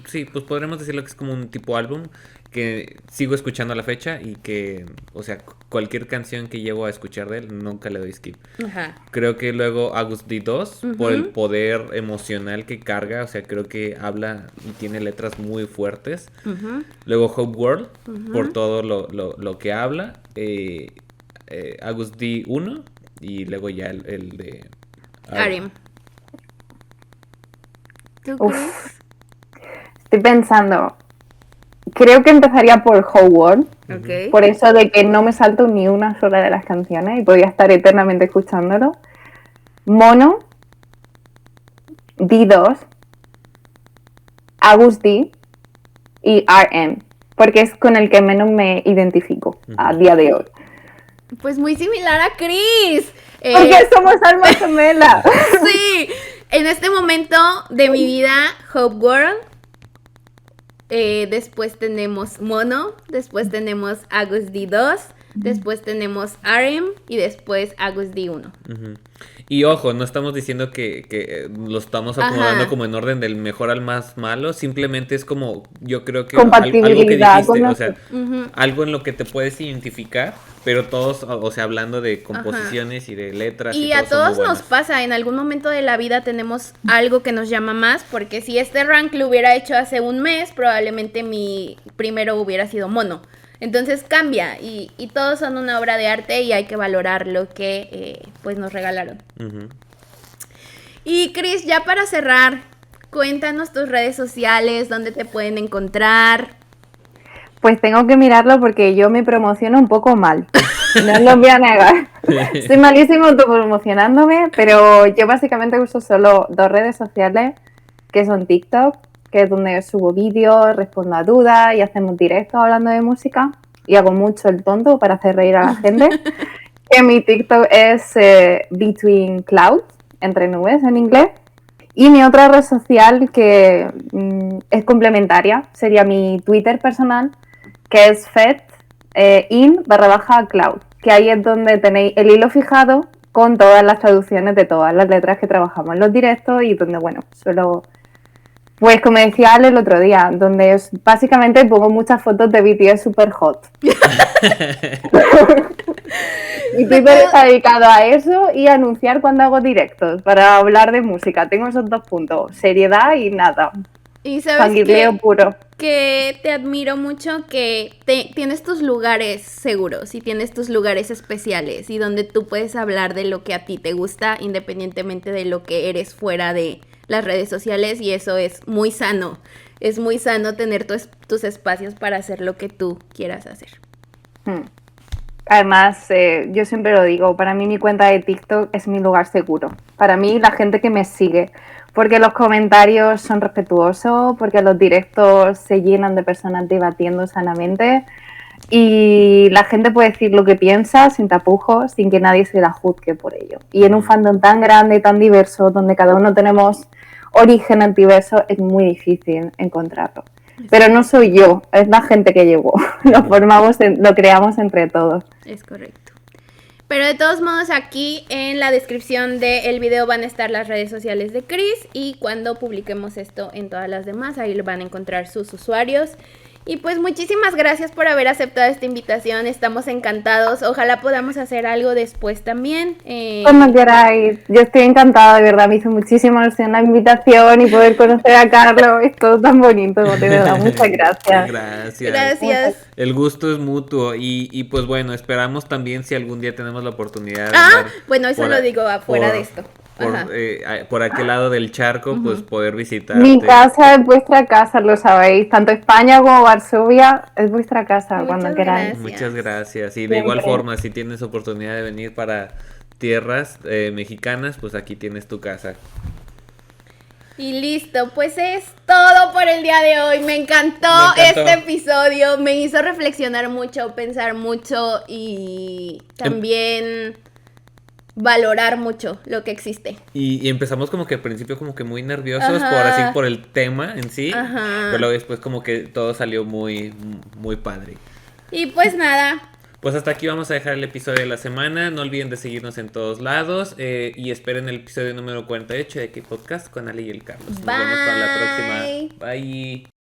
Sí, pues podremos decirlo que es como un tipo álbum que sigo escuchando a la fecha y que, o sea, cualquier canción que llego a escuchar de él, nunca le doy skip. Ajá. Creo que luego August D 2, por el poder emocional que carga, o sea, creo que habla y tiene letras muy fuertes. Luego Hope World, por todo lo que habla. August D 1 y luego ya el de Karim. ¿Tú Uf. crees? Estoy pensando, creo que empezaría por Howard, Ok. por eso de que no me salto ni una sola de las canciones y podría estar eternamente escuchándolo. Mono, D2, August D y RM, porque es con el que menos me identifico a día de hoy. Pues muy similar a Chris. Porque somos almas gemelas. Sí, en este momento de mi vida, Hope World. Después tenemos Mono. Después tenemos August D 2. Después tenemos RM. Y después August D 1. Y ojo, no estamos diciendo que lo estamos acomodando Ajá. como en orden del mejor al más malo. Simplemente es como, yo creo que Compatibilidad algo que dijiste, con o sea, algo en lo que te puedes identificar, pero todos, o sea, hablando de composiciones y de letras. Y a todos son muy todos nos buenas. pasa, en algún momento de la vida tenemos algo que nos llama más, porque si este rank lo hubiera hecho hace un mes, probablemente mi primero hubiera sido Mono. Entonces cambia y todos son una obra de arte y hay que valorar lo que pues nos regalaron. Y Chris, ya para cerrar, cuéntanos tus redes sociales, dónde te pueden encontrar. Pues tengo que mirarlo porque yo me promociono un poco mal. No os lo voy a negar. Soy malísimo autopromocionándome, pero yo básicamente uso solo 2 redes sociales, que son TikTok, que es donde subo vídeos, respondo a dudas y hacemos directos hablando de música. Y hago mucho el tonto para hacer reír a la gente. Que mi TikTok es Between Clouds, entre nubes en inglés. Y mi otra red social que es complementaria sería mi Twitter personal, que es fed_in_cloud, que ahí es donde tenéis el hilo fijado con todas las traducciones de todas las letras que trabajamos en los directos y donde, bueno, suelo, pues como decía Ale el otro día, donde básicamente pongo muchas fotos de BTS super hot. Mi Twitter está dedicado a eso y a anunciar cuando hago directos para hablar de música. Tengo esos 2 puntos, seriedad y nada. Y sabes Fangirleo puro. que te admiro mucho que tienes tus lugares seguros y tienes tus lugares especiales y donde tú puedes hablar de lo que a ti te gusta independientemente de lo que eres fuera de las redes sociales y eso es muy sano. Es muy sano tener tus espacios para hacer lo que tú quieras hacer. Además, yo siempre lo digo, para mí mi cuenta de TikTok es mi lugar seguro. Para mí la gente que me sigue, porque los comentarios son respetuosos, porque los directos se llenan de personas debatiendo sanamente y la gente puede decir lo que piensa sin tapujos, sin que nadie se la juzgue por ello. Y en un fandom tan grande, tan diverso, donde cada uno tenemos origen diverso, es muy difícil encontrarlo. Pero no soy yo, es la gente que llegó. Lo creamos entre todos. Es correcto. Pero de todos modos aquí en la descripción del video van a estar las redes sociales de Chris y cuando publiquemos esto en todas las demás, ahí van a encontrar sus usuarios. Y pues muchísimas gracias por haber aceptado esta invitación, estamos encantados, ojalá podamos hacer algo después también. Cuando queráis, yo estoy encantada, de verdad, me hizo muchísima ilusión la invitación y poder conocer a Carlos, es todo tan bonito, de verdad, muchas gracias. Gracias. El gusto es mutuo y pues bueno, esperamos también si algún día tenemos la oportunidad de bueno, eso lo digo afuera de esto. Por aquel lado del charco, pues poder visitar. Mi casa es vuestra casa, lo sabéis. Tanto España como Varsovia es vuestra casa. Muchas cuando queráis. gracias. Muchas gracias. Y de Siempre. igual forma, si tienes oportunidad de venir para tierras mexicanas, pues aquí tienes tu casa. Y listo, pues es todo por el día de hoy. Me encantó este episodio, me hizo reflexionar mucho, pensar mucho y también valorar mucho lo que existe. Y empezamos como que al principio como que muy nerviosos Ajá. por el tema en sí, Ajá. pero luego después como que todo salió muy, muy padre. Y pues nada, Pues hasta aquí vamos a dejar el episodio de la semana. No olviden de seguirnos en todos lados y esperen el episodio número 48 de K-Podcast con Ali y el Carlos. Nos vemos para la próxima. bye. Bye.